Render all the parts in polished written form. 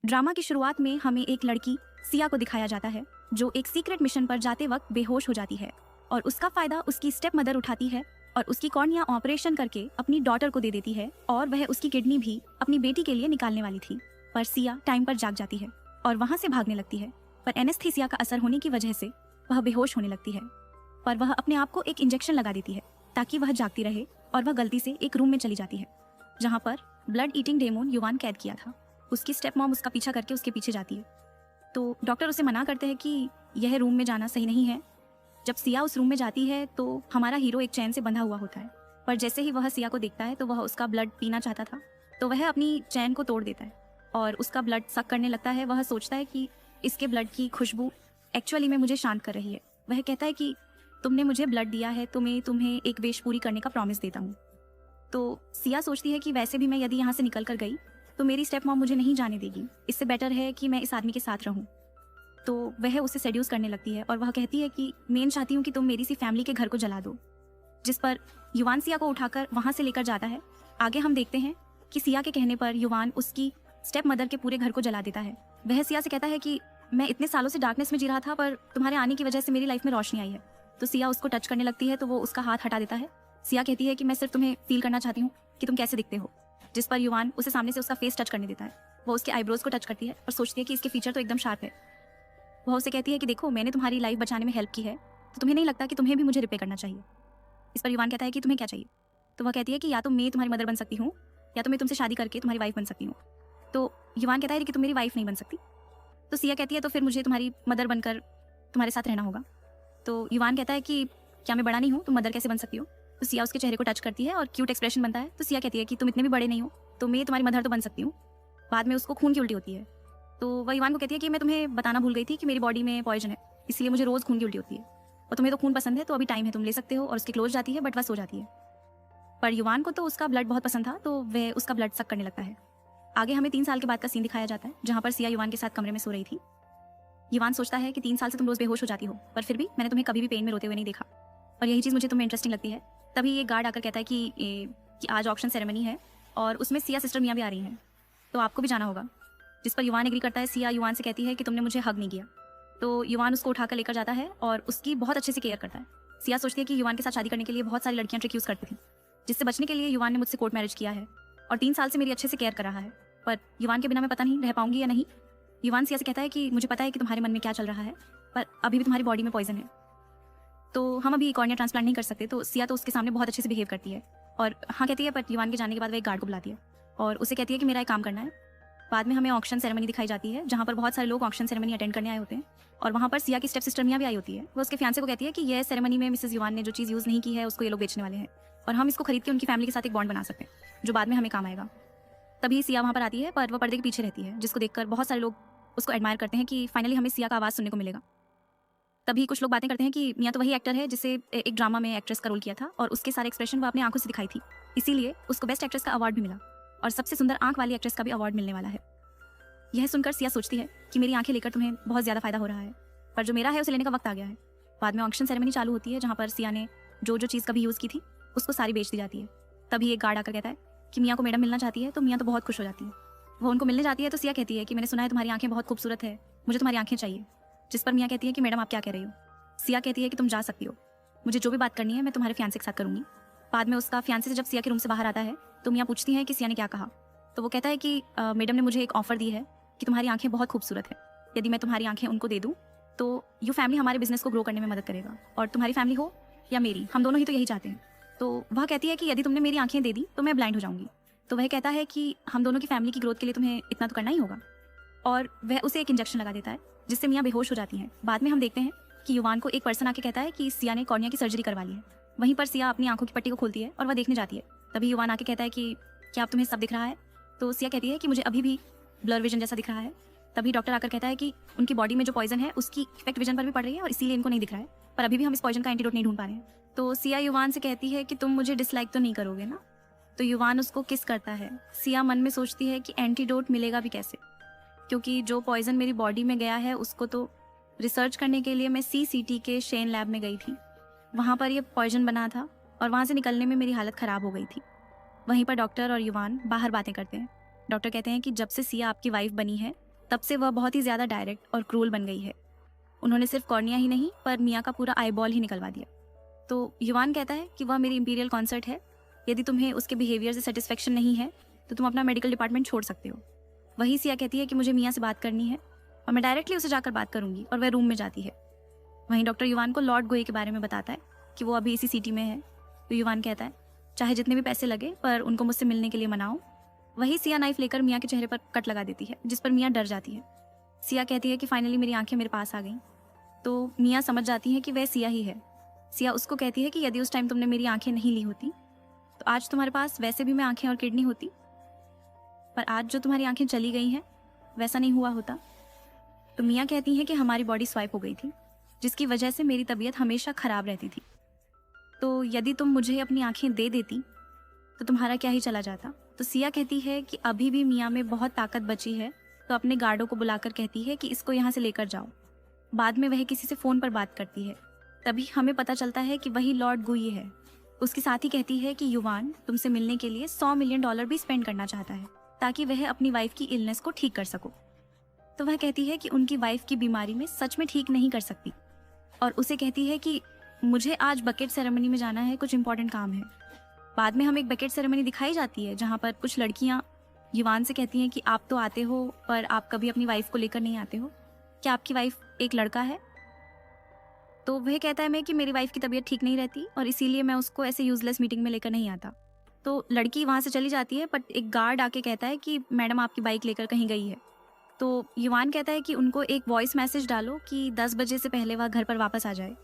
Drama की शुरुआत में हमें एक लड़की सिया को दिखाया जाता है जो एक सीक्रेट मिशन पर जाते वक्त बेहोश हो जाती है और उसका फायदा उसकी स्टेप मदर उठाती है और उसकी कॉर्निया ऑपरेशन करके अपनी डॉटर को दे देती है और वह उसकी किडनी भी अपनी बेटी के लिए निकालने वाली थी। पर सिया टाइम पर जाग जाती है और वहां से भागने लगती है, पर एनेस्थीसिया का असर होने की वजह से वह बेहोश होने लगती है। पर वह अपने आप को एक इंजेक्शन लगा देती है ताकि वह जागती रहे और वह गलती से एक रूम में चली जाती है जहाँ पर ब्लड ईटिंग डेमोन युवान कैद किया था। उसकी स्टेप मॉम उसका पीछा करके उसके पीछे जाती है तो डॉक्टर उसे मना करते हैं कि यह रूम में जाना सही नहीं है। जब सिया उस रूम में जाती है तो हमारा हीरो एक चैन से बंधा हुआ होता है, पर जैसे ही वह सिया को देखता है तो वह उसका ब्लड पीना चाहता था तो वह अपनी चैन को तोड़ देता है और उसका ब्लड सक करने लगता है। वह सोचता है कि इसके ब्लड की खुशबू एक्चुअली में मुझे शांत कर रही है। वह कहता है कि तुमने मुझे ब्लड दिया है तो मैं तुम्हें एक विश पूरी करने का प्रॉमिस देता हूँ। तो सिया सोचती है कि वैसे भी मैं यदि यहाँ से निकल कर गई तो मेरी स्टेप मॉम मुझे नहीं जाने देगी, इससे बेटर है कि मैं इस आदमी के साथ रहूं। तो वह उसे सेड्यूस करने लगती है और वह कहती है कि मैं चाहती हूँ कि तुम मेरी सी फैमिली के घर को जला दो, जिस पर युवान सिया को उठाकर वहां से लेकर जाता है। आगे हम देखते हैं कि सिया के कहने पर युवान उसकी स्टेप मदर के पूरे घर को जला देता है। वह सिया से कहता है कि मैं इतने सालों से डार्कनेस में जी रहा था पर तुम्हारे आने की वजह से मेरी लाइफ में रोशनी आई है। तो सिया उसको टच करने लगती है तो वो उसका हाथ हटा देता है। सिया कहती है कि मैं सिर्फ तुम्हें फील करना चाहती हूँ कि तुम कैसे दिखते हो, जिस पर युवान उसे सामने से उसका फेस टच करने देता है। वो उसके आईब्रोज को टच करती है और सोचती है कि इसके फीचर तो एकदम शार्प है। वह उसे कहती है कि देखो मैंने तुम्हारी लाइफ बचाने में हेल्प की है तो तुम्हें नहीं लगता कि तुम्हें भी मुझे रिपे करना चाहिए। इस पर युवान कहता है कि तुम्हें क्या चाहिए। तो वह कहती है कि या तो मैं तुम्हारी मदर बन सकती हूँ या तो मैं तुमसे शादी करके तुम्हारी वाइफ बन सकती हूँ। तो युवान कहता है कि तुम मेरी वाइफ नहीं बन सकती। तो सिया कहती है तो फिर मुझे तुम्हारी मदर बनकर तुम्हारे साथ रहना होगा। तो युवान कहता है कि क्या मैं बड़ा नहीं हूँ, तुम मदर कैसे बन सकती हो। तो सिया उसके चेहरे को टच करती है और क्यूट एक्सप्रेशन बनता है। तो सिया कहती है कि तुम इतने भी बड़े नहीं हो तो मैं तुम्हारी मदर तो बन सकती हूँ। बाद में उसको खून की उल्टी होती है तो वह युवान को कहती है कि मैं तुम्हें बताना भूल गई थी कि मेरी बॉडी में पॉइजन है, इसलिए मुझे रोज खून की उल्टी होती है और तुम्हें तो खून पसंद है तो अभी टाइम है, तुम ले सकते हो। और उसकी क्लोज जाती है बट वह सो जाती है। पर युवान को तो उसका ब्लड बहुत पसंद था तो वह उसका ब्लड सक करने लगता है। आगे हमें 3 साल के बाद का सीन दिखाया जाता है जहाँ पर सिया युवान के साथ कमरे में सो रही थी। युवान सोचता है कि 3 साल से तुम रोज बेहोश हो जाती हो पर फिर भी मैंने तुम्हें कभी भी पेन में रोते हुए नहीं देखा और यही चीज़ मुझे तुम्हें इंटरेस्टिंग लगती है। तभी ये गार्ड आकर कहता है कि आज ऑक्शन सेरेमनी है और उसमें सिया सिस्टर मियाँ भी आ रही हैं तो आपको भी जाना होगा। जिस पर युवान एग्री करता है। सिया युवान से कहती है कि तुमने मुझे हग नहीं किया। तो युवान उसको उठाकर लेकर जाता है और उसकी बहुत अच्छे से केयर करता है। सिया सोचती है कि युवान के साथ शादी करने के लिए बहुत सारी लड़कियां ट्रिक यूज़ करती थी, जिससे बचने के लिए युवान ने मुझसे कोर्ट मैरिज किया है और 3 साल से मेरी अच्छे से केयर कर रहा है, पर युवान के बिना मैं पता नहीं रह पाऊंगी या नहीं। युवान सिया से कहता है कि मुझे पता है कि तुम्हारे मन में क्या चल रहा है पर अभी भी तुम्हारी बॉडी में पॉइजन है तो हम अभी कॉर्निया ट्रांसप्लांट नहीं कर सकते। तो सिया तो उसके सामने बहुत अच्छे से बिहेव करती है और हाँ कहती है, पर युवान के जाने के बाद वह एक गार्ड को बुलाती है और उसे कहती है कि मेरा एक काम करना है। बाद में हमें ऑक्शन सेरेमनी दिखाई जाती है जहाँ पर बहुत सारे लोग ऑक्शन सेरेमनी अटेंड करने आए होते हैं और वहाँ पर सिया की स्टेप सिस्टर मियाँ भी आई होती है। वो उसके फियांसे को कहती है कि यह सेरेमनी में मिसेस युवान ने जो चीज़ यूज़ नहीं की है उसको ये लोग बेचने वाले हैं और हम इसको खरीद के उनकी फैमिली के साथ एक बॉन्ड बना सकते हैं जो बाद में हमें काम आएगा। तभी सिया वहाँ पर आती है पर वह पर्दे के पीछे रहती है, जिसको देखकर बहुत सारे लोग उसको एडमायर करते हैं कि फाइनली हमें सिया का आवाज़ सुनने को मिलेगा। तभी कुछ लोग बातें करते हैं कि मियाँ तो वही एक्टर है जिसे एक ड्रामा में एक्ट्रेस का रोल किया था और उसके सारे एक्सप्रेशन वो अपनी आंखों से दिखाई थी, इसीलिए उसको बेस्ट एक्ट्रेस का अवार्ड भी मिला और सबसे सुंदर आंख वाली एक्ट्रेस का भी अवार्ड मिलने वाला है। यह सुनकर सिया सोचती है कि मेरी आंखें लेकर तुम्हें बहुत ज़्यादा फायदा हो रहा है, पर जो मेरा है उसे लेने का वक्त आ गया है। बाद में ऑक्शन सेरेमनी चालू होती है जहाँ पर सिया ने जो जो चीज़ कभी यूज़ की थी उसको सारी बेच दी जाती है। तभी एक गार्ड आकर कहता है कि मियाँ को मैडम मिलना चाहती है। तो मियाँ तो बहुत खुश हो जाती है। वो उनको मिलने जाती है तो सिया कहती है कि मैंने सुना है तुम्हारी आंखें बहुत खूबसूरत है, मुझे तुम्हारी आंखें चाहिए। जिस पर मियाँ कहती है कि मैडम आप क्या कह रही हो। सिया कहती है कि तुम जा सकती हो, मुझे जो भी बात करनी है मैं तुम्हारे फियांसे के साथ करूँगी। बाद में उसका फियांसे से जब सिया के रूम से बाहर आता है तो मियाँ पूछती हैं कि सिया ने क्या कहा। तो वो कहता है कि मैडम ने मुझे एक ऑफर दी है कि तुम्हारी आंखें बहुत खूबसूरत है, यदि मैं तुम्हारी आंखें उनको दे दूँ तो यू फैमिली हमारे बिजनेस को ग्रो करने में मदद करेगा और तुम्हारी फैमिली हो या मेरी, हम दोनों ही तो यही चाहते हैं। तो वह कहती है कि यदि तुमने मेरी आंखें दे दी तो मैं ब्लाइंड हो जाऊंगी। तो वह कहता है कि हम दोनों की फैमिली की ग्रोथ के लिए तुम्हें इतना तो करना ही होगा और वह उसे एक इंजेक्शन लगा देता है जिससे मियाँ बेहोश हो जाती हैं। बाद में हम देखते हैं कि युवान को एक पर्सन आके कहता है कि सिया ने कॉर्निया की सर्जरी करवा ली है। वहीं पर सिया अपनी आंखों की पट्टी को खोलती है और वह देखने जाती है। तभी युवान आके कहता है कि क्या अब तुम्हें सब दिख रहा है। तो सिया कहती है कि मुझे अभी भी ब्लर विजन जैसा दिख रहा है। तभी डॉक्टर आकर कहता है कि उनकी बॉडी में जो पॉइजन है उसकी इफेक्ट विजन पर भी पड़ रही है और इसीलिए इनको नहीं दिख रहा है, पर अभी भी हम इस पॉइजन का एंटीडोट नहीं ढूंढ पा रहे हैं। तो सिया युवान से कहती है कि तुम मुझे डिसलाइक तो नहीं करोगे ना। तो युवान उसको किस करता है। सिया मन में सोचती है कि एंटीडोट मिलेगा भी कैसे, क्योंकि जो पॉइजन मेरी बॉडी में गया है उसको तो रिसर्च करने के लिए मैं CCT के शेन लैब में गई थी, वहाँ पर ये पॉइजन बना था और वहाँ से निकलने में मेरी हालत ख़राब हो गई थी। वहीं पर डॉक्टर और युवान बाहर बातें करते हैं। डॉक्टर कहते हैं कि जब से सिया आपकी वाइफ बनी है तब से वह बहुत ही ज़्यादा डायरेक्ट और क्रूल बन गई है। उन्होंने सिर्फ कॉर्निया ही नहीं पर मिया का पूरा आईबॉल ही निकलवा दिया। तो युवान कहता है कि वह मेरी इंपीरियल कॉन्सर्ट है, यदि तुम्हें उसके बिहेवियर से सेटिस्फेक्शन नहीं है तो तुम अपना मेडिकल डिपार्टमेंट छोड़ सकते हो। वही सिया कहती है कि मुझे मिया से बात करनी है और मैं डायरेक्टली उसे जाकर बात करूंगी, और वह रूम में जाती है। वहीं डॉक्टर युवान को लॉर्ड गोये के बारे में बताता है कि वो अभी इसी सिटी में है। तो युवान कहता है चाहे जितने भी पैसे लगे पर उनको मुझसे मिलने के लिए मनाओ। वही सिया नाइफ लेकर मिया के चेहरे पर कट लगा देती है, जिस पर मिया डर जाती है। सिया कहती है कि फाइनली मेरी आंखें मेरे पास आ गईं। तो मिया समझ जाती है कि वह सिया ही है। सिया उसको कहती है कि यदि उस टाइम तुमने मेरी आंखें नहीं ली होती तो आज तुम्हारे पास वैसे भी मैं आंखें और किडनी होती, पर आज जो तुम्हारी आंखें चली गई हैं वैसा नहीं हुआ होता। तो मिया कहती है कि हमारी बॉडी स्वाइप हो गई थी, जिसकी वजह से मेरी तबीयत हमेशा ख़राब रहती थी। तो यदि तुम मुझे अपनी आंखें दे देती तो तुम्हारा क्या ही चला जाता। तो सिया कहती है कि अभी भी मिया में बहुत ताकत बची है, तो अपने गार्डों को बुलाकर कहती है कि इसको यहाँ से लेकर जाओ। बाद में वह किसी से फ़ोन पर बात करती है, तभी हमें पता चलता है कि वही लॉर्ड गुये है। उसके साथ ही कहती है कि युवान तुमसे मिलने के लिए $100 मिलियन भी स्पेंड करना चाहता है ताकि वह अपनी वाइफ की इलनेस को ठीक कर सको। तो वह कहती है कि उनकी वाइफ की बीमारी में सच में ठीक नहीं कर सकती, और उसे कहती है कि मुझे आज बकेट सेरेमनी में जाना है, कुछ इंपॉर्टेंट काम है। बाद में हमें एक बकेट सेरेमनी दिखाई जाती है जहाँ पर कुछ लड़कियाँ युवान से कहती हैं कि आप तो आते हो पर आप कभी अपनी वाइफ को लेकर नहीं आते हो, क्या आपकी वाइफ एक लड़का है? तो वह कहता है मैं कि मेरी वाइफ की तबीयत ठीक नहीं रहती और इसीलिए मैं उसको ऐसे यूजलेस मीटिंग में लेकर नहीं आता। तो लड़की वहाँ से चली जाती है, बट एक गार्ड आके कहता है कि मैडम आपकी बाइक लेकर कहीं गई है। तो युवान कहता है कि उनको एक वॉइस मैसेज डालो कि 10 बजे से पहले वह घर पर वापस आ जाए।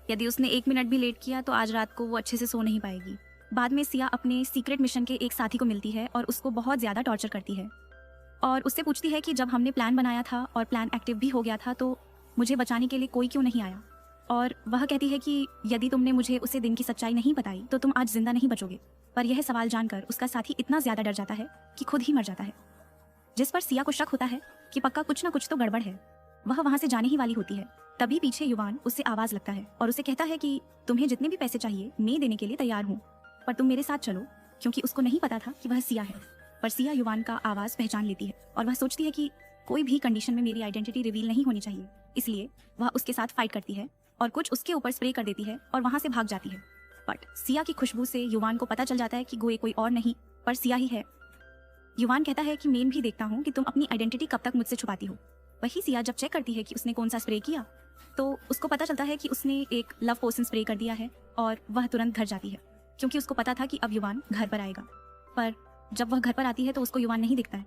यदि उसने 1 मिनट भी लेट किया तो आज रात को वो अच्छे से सो नहीं पाएगी। बाद में सिया अपने सीक्रेट मिशन के एक साथी को मिलती है और उसको बहुत ज़्यादा टॉर्चर करती है और उससे पूछती है कि जब हमने प्लान बनाया था और प्लान एक्टिव भी हो गया था तो मुझे बचाने के लिए कोई क्यों नहीं आया। और वह कहती है कि यदि तुमने मुझे उसे दिन की सच्चाई नहीं बताई तो तुम आज जिंदा नहीं बचोगे। पर यह सवाल जानकर उसका साथी इतना ज़्यादा डर जाता है कि खुद ही मर जाता है, जिस पर सिया को शक होता है कि पक्का कुछ ना कुछ तो गड़बड़ है। वह वहाँ से जाने ही वाली होती है, तभी पीछे युवान उससे आवाज़ लगता है और उसे कहता है कि तुम्हें जितने भी पैसे चाहिए मैं देने के लिए तैयार हूँ, पर तुम मेरे साथ चलो। क्योंकि उसको नहीं पता था कि वह सिया है, पर सिया युवान का आवाज़ पहचान लेती है और वह सोचती है कि कोई भी कंडीशन में मेरी आइडेंटिटी रिवील नहीं होनी चाहिए, इसलिए वह उसके साथ फाइट करती है और कुछ उसके ऊपर स्प्रे कर देती है और वहाँ से भाग जाती है। बट सिया की खुशबू से युवान को पता चल जाता है कि गोए कोई और नहीं पर सिया ही है। युवान कहता है कि मैं भी देखता हूँ कि तुम अपनी आइडेंटिटी कब तक मुझसे छुपाती हो। वही सिया जब चेक करती है कि उसने कौन सा स्प्रे किया तो उसको पता चलता है कि उसने एक लव पोशन स्प्रे कर दिया है और वह तुरंत घर जाती है, क्योंकि उसको पता था कि अब युवान घर पर आएगा। पर जब वह घर पर आती है तो उसको युवान नहीं दिखता है,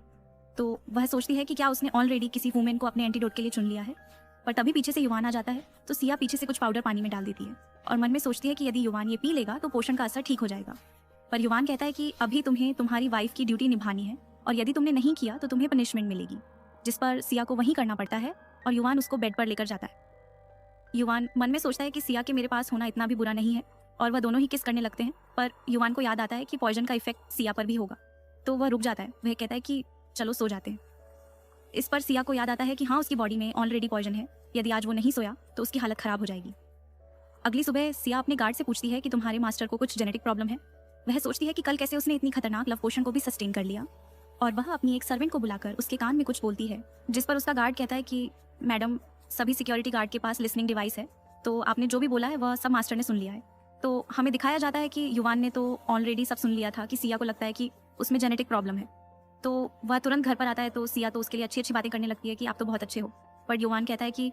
तो वह सोचती है कि क्या उसने ऑलरेडी किसी वुमेन को अपने एंटीडोट के लिए चुन लिया है। पर तभी पीछे से युवान आ जाता है, तो सिया पीछे से कुछ पाउडर पानी में डाल देती है और मन में सोचती है कि यदि युवान ये पी लेगा तो पोषण का असर ठीक हो जाएगा। पर युवान कहता है कि अभी तुम्हें तुम्हारी वाइफ की ड्यूटी निभानी है और यदि तुमने नहीं किया तो तुम्हें पनिशमेंट मिलेगी, जिस पर सिया को वहीं करना पड़ता है और युवान उसको बेड पर लेकर जाता है। युवान मन में सोचता है कि सिया के मेरे पास होना इतना भी बुरा नहीं है और वह दोनों ही किस करने लगते हैं, पर युवान को याद आता है कि पॉइजन का इफेक्ट सिया पर भी होगा, तो वह रुक जाता है। वह कहता है कि चलो सो जाते हैं। इस पर सिया को याद आता है कि हाँ, उसकी बॉडी में ऑलरेडी पॉइजन है, यदि आज वो नहीं सोया तो उसकी हालत खराब हो जाएगी। अगली सुबह सिया अपने गार्ड से पूछती है कि तुम्हारे मास्टर को कुछ जेनेटिक प्रॉब्लम है। वह सोचती है कि कल कैसे उसने इतनी खतरनाक लव पोशन को भी सस्टेन कर लिया, और वह अपनी एक सर्वेंट को बुलाकर उसके कान में कुछ बोलती है, जिस पर उसका गार्ड कहता है कि मैडम, सभी सिक्योरिटी गार्ड के पास लिसनिंग डिवाइस है, तो आपने जो भी बोला है वह सब मास्टर ने सुन लिया है। तो हमें दिखाया जाता है कि युवान ने तो ऑलरेडी सब सुन लिया था कि सिया को लगता है कि उसमें जेनेटिक प्रॉब्लम है, तो वह तुरंत घर पर आता है। तो सिया तो उसके लिए अच्छी अच्छी बातें करने लगती है कि आप तो बहुत अच्छे हो, पर युवान कहता है कि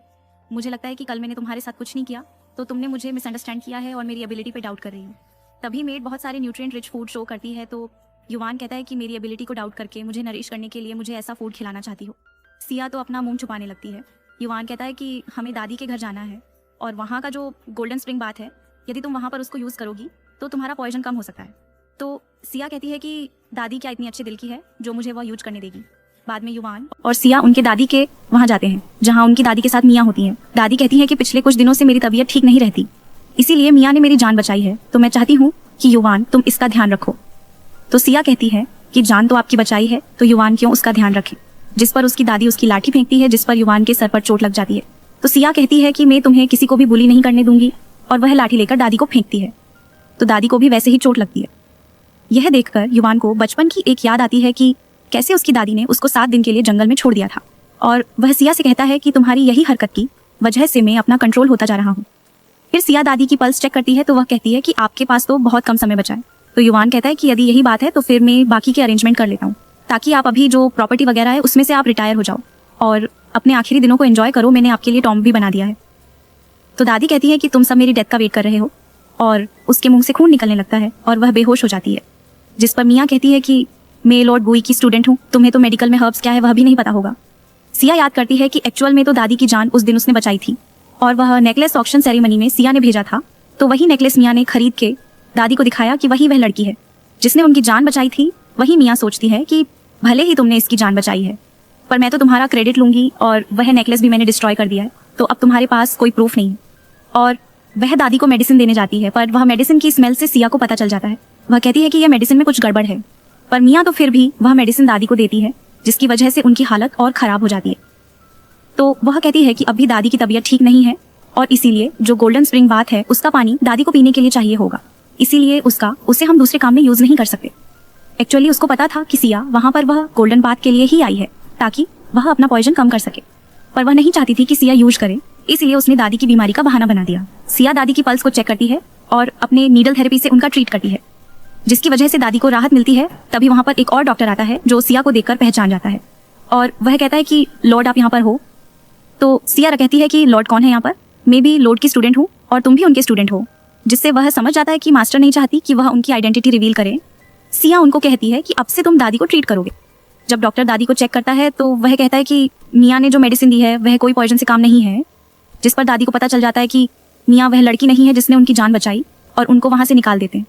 मुझे लगता है कि कल मैंने तुम्हारे साथ कुछ नहीं किया, तो तुमने मुझे मिसअंडरस्टैंड किया है और मेरी एबिलिटी पे डाउट कर रही हो। तभी मेड बहुत सारे न्यूट्रिएंट रिच फूड शो करती है, तो युवान कहता है कि मेरी एबिलिटी को डाउट करके मुझे नरिश करने के लिए मुझे ऐसा फूड खिलाना चाहती हो। सिया तो अपना मुंह छुपाने लगती है। युवान कहता है कि हमें दादी के घर जाना है और वहाँ का जो गोल्डन स्प्रिंग बाथ है, यदि तुम वहाँ पर उसको यूज़ करोगी तो तुम्हारा पॉइजन कम हो सकता है। तो सिया कहती है कि दादी क्या इतनी अच्छे दिल की है जो मुझे वह यूज करने देगी। बाद में युवान और सिया उनके दादी के वहाँ जाते हैं, जहाँ उनकी दादी के साथ मिया होती है। दादी कहती है कि पिछले कुछ दिनों से मेरी तबीयत ठीक नहीं रहती, इसीलिए मिया ने मेरी जान बचाई है, तो मैं चाहती हूँ कि युवान तुम इसका ध्यान रखो। तो सिया कहती है कि जान तो आपकी बचाई है तो युवान क्यों उसका ध्यान रखे, जिस पर उसकी दादी उसकी लाठी फेंकती है, जिस पर युवान के सर पर चोट लग जाती है। तो सिया कहती है कि मैं तुम्हें किसी को भी बुली नहीं करने दूंगी, और वह लाठी लेकर दादी को फेंकती है, तो दादी को भी वैसे ही चोट लगती है। यह देखकर युवान को बचपन की एक याद आती है कि कैसे उसकी दादी ने उसको 7 दिन के लिए जंगल में छोड़ दिया था और वह सिया से कहता है कि तुम्हारी यही हरकत की वजह से मैं अपना कंट्रोल होता जा रहा हूँ। फिर सिया दादी की पल्स चेक करती है तो वह कहती है कि आपके पास तो बहुत कम समय बचा है। तो युवान कहता है कि यदि यही बात है तो फिर मैं बाकी के अरेंजमेंट कर लेता हूँ, ताकि आप अभी जो प्रॉपर्टी वगैरह है उसमें से आप रिटायर हो जाओ और अपने आखिरी दिनों को एंजॉय करो। मैंने आपके लिए टॉम्ब भी बना दिया है। तो दादी कहती है कि तुम सब मेरी डेथ का वेट कर रहे हो, और उसके मुंह से खून निकलने लगता है और वह बेहोश हो जाती है। जिस पर मियाँ कहती है कि मैं लॉर्ड बुई की स्टूडेंट हूँ, तुम्हें तो मेडिकल में हर्ब्स क्या है वह भी नहीं पता होगा। सिया याद करती है कि एक्चुअल में तो दादी की जान उस दिन उसने बचाई थी, और वह नेकलेस ऑक्शन सेरेमनी में सिया ने भेजा था। तो वही नेकलेस मियाँ ने खरीद के दादी को दिखाया कि वही वह लड़की है जिसने उनकी जान बचाई थी। वही मियाँ सोचती है कि भले ही तुमने इसकी जान बचाई है, पर मैं तो तुम्हारा क्रेडिट लूंगी, और वह नेकलेस भी मैंने डिस्ट्रॉय कर दिया है, तो अब तुम्हारे पास कोई प्रूफ नहीं है। और वह दादी को मेडिसिन देने जाती है, पर वह मेडिसिन की स्मेल से सिया को पता चल जाता है। वह कहती है कि यह मेडिसिन में कुछ गड़बड़ है, पर मियाँ तो फिर भी वह मेडिसिन दादी को देती है, जिसकी वजह से उनकी हालत और ख़राब हो जाती है। तो वह कहती है कि अभी दादी की तबीयत ठीक नहीं है, और इसीलिए जो गोल्डन स्प्रिंग बाथ है उसका पानी दादी को पीने के लिए चाहिए होगा, इसीलिए उसे हम दूसरे काम में यूज़ नहीं कर सकते। एक्चुअली उसको पता था कि सिया वहाँ पर वह गोल्डन बाथ के लिए ही आई है, ताकि वह अपना पॉइजन कम कर सके, पर वह नहीं चाहती थी कि सिया यूज करे, इसीलिए उसने दादी की बीमारी का बहाना बना दिया। सिया दादी की पल्स को चेक करती है और अपने नीडल थेरेपी से उनका ट्रीट करती है, जिसकी वजह से दादी को राहत मिलती है। तभी वहाँ पर एक और डॉक्टर आता है जो सिया को देखकर पहचान जाता है, और वह कहता है कि लॉर्ड आप यहाँ पर हो। तो सिया कहती है कि लॉर्ड कौन है यहाँ पर, मैं भी लॉर्ड की स्टूडेंट हूँ और तुम भी उनके स्टूडेंट हो, जिससे वह समझ जाता है कि मास्टर नहीं चाहती कि वह उनकी आइडेंटिटी रिवील करे। सिया उनको कहती है कि अब से तुम दादी को ट्रीट करोगे। जब डॉक्टर दादी को चेक करता है तो वह कहता है कि मियाँ ने जो मेडिसिन दी है वह कोई पॉइजन से काम नहीं है, जिस पर दादी को पता चल जाता है कि मियाँ वह लड़की नहीं है जिसने उनकी जान बचाई, और उनको वहाँ से निकाल देते हैं।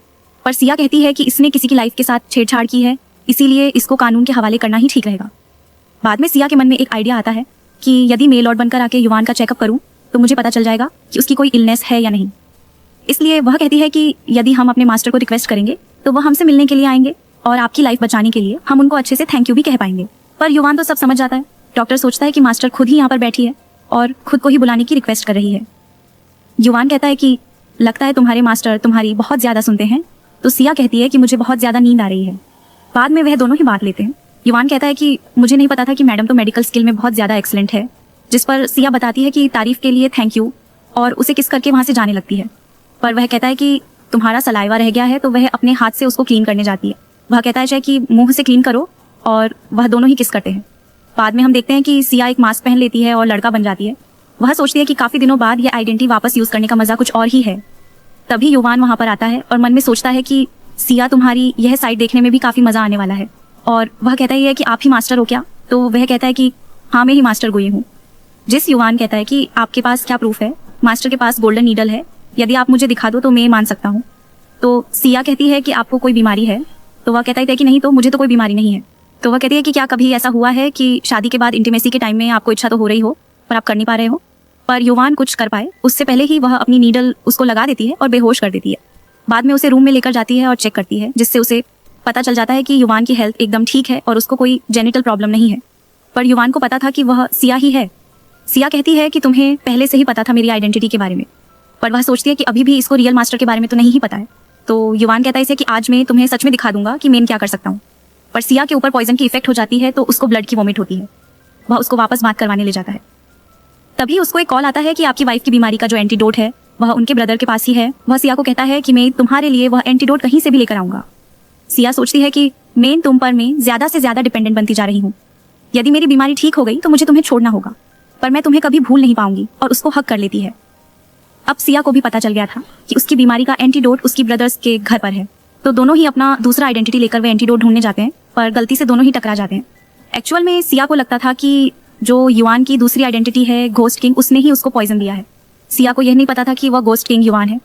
पर सिया कहती है कि इसने किसी की लाइफ के साथ छेड़छाड़ की है, इसीलिए इसको कानून के हवाले करना ही ठीक रहेगा। बाद में सिया के मन में एक आइडिया आता है कि यदि मैं लॉर्ड बनकर आके युवान का चेकअप करूँ तो मुझे पता चल जाएगा कि उसकी कोई इलनेस है या नहीं। इसलिए वह कहती है कि यदि हम अपने मास्टर को रिक्वेस्ट करेंगे तो वह हमसे मिलने के लिए आएंगे, और आपकी लाइफ बचाने के लिए हम उनको अच्छे से थैंक यू भी कह पाएंगे। पर युवान तो सब समझ जाता है। डॉक्टर सोचता है कि मास्टर खुद ही यहाँ पर बैठी है और खुद को ही बुलाने की रिक्वेस्ट कर रही है। युवान कहता है कि लगता है तुम्हारे मास्टर तुम्हारी बहुत ज़्यादा सुनते हैं। तो सिया कहती है कि मुझे बहुत ज़्यादा नींद आ रही है। बाद में वह दोनों ही बात लेते हैं। युवान कहता है कि मुझे नहीं पता था कि मैडम तो मेडिकल स्किल में बहुत ज़्यादा एक्सीलेंट है, जिस पर सिया बताती है कि तारीफ के लिए थैंक यू, और उसे किस करके वहाँ से जाने लगती है। पर वह कहता है कि तुम्हारा सलाइवा रह गया है, तो वह अपने हाथ से उसको क्लीन करने जाती है। वह कहता है कि मुंह से क्लीन करो, और वह दोनों ही किस करते हैं। बाद में हम देखते हैं कि सिया एक मास्क पहन लेती है और लड़का बन जाती है। वह सोचती है कि काफ़ी दिनों बाद यह आइडेंटिटी वापस यूज़ करने का मज़ा कुछ और ही है। तभी युवान वहाँ पर आता है और मन में सोचता है कि सिया तुम्हारी यह साइड देखने में भी काफ़ी मज़ा आने वाला है। और वह कहता ही है कि आप ही मास्टर हो क्या? तो वह कहता है कि हाँ मैं ही मास्टर गोई हूँ। जिस युवान कहता है कि आपके पास क्या प्रूफ है? मास्टर के पास गोल्डन नीडल है, यदि आप मुझे दिखा दो तो मैं मान सकता हूँ। तो सिया कहती है कि आपको कोई बीमारी है? तो वह कहता है कि नहीं, तो मुझे तो कोई बीमारी नहीं है। तो वह कहती है कि क्या कभी ऐसा हुआ है कि शादी के बाद इंटीमेसी के टाइम में आपको इच्छा तो हो रही हो पर आप कर नहीं पा रहे हो? पर युवान कुछ कर पाए उससे पहले ही वह अपनी नीडल उसको लगा देती है और बेहोश कर देती है। बाद में उसे रूम में लेकर जाती है और चेक करती है, जिससे उसे पता चल जाता है कि युवान की हेल्थ एकदम ठीक है और उसको कोई जेनिटल प्रॉब्लम नहीं है। पर युवान को पता था कि वह सिया ही है। सिया कहती है कि तुम्हें पहले से ही पता था मेरी आइडेंटिटी के बारे में, पर वह सोचती है कि अभी भी इसको रियल मास्टर के बारे में तो नहीं ही पता है। तो युवान कहता है इसे कि आज मैं तुम्हें सच में दिखा दूंगा कि मैं क्या कर सकता हूँ। पर सिया के ऊपर पॉइजन की इफेक्ट हो जाती है तो उसको ब्लड की वॉमिट होती है। वह उसको वापस बात करवाने ले जाता है। तभी उसको एक कॉल आता है कि आपकी वाइफ की बीमारी का जो एंटीडोट है वह उनके ब्रदर के पास ही है। वह सिया को कहता है कि मैं तुम्हारे लिए वह एंटीडोट कहीं से भी लेकर आऊंगा। सिया सोचती है कि मैं तुम पर मैं ज़्यादा से ज़्यादा डिपेंडेंट बनती जा रही हूँ। यदि मेरी बीमारी ठीक हो गई तो मुझे तुम्हें छोड़ना होगा, पर मैं तुम्हें कभी भूल नहीं पाऊंगी, और उसको हक कर लेती है। अब सिया को भी पता चल गया था कि उसकी बीमारी का एंटीडोट उसकी ब्रदर्स के घर पर है। तो दोनों ही अपना दूसरा आइडेंटिटी लेकर वे एंटीडोट ढूंढने जाते हैं, पर गलती से दोनों ही टकरा जाते हैं। एक्चुअल में सिया को लगता था कि जो युवान की दूसरी आइडेंटिटी है घोस्ट किंग, उसने ही उसको पॉइजन दिया है। सिया को यह नहीं पता था कि वह घोस्ट किंग युवान है,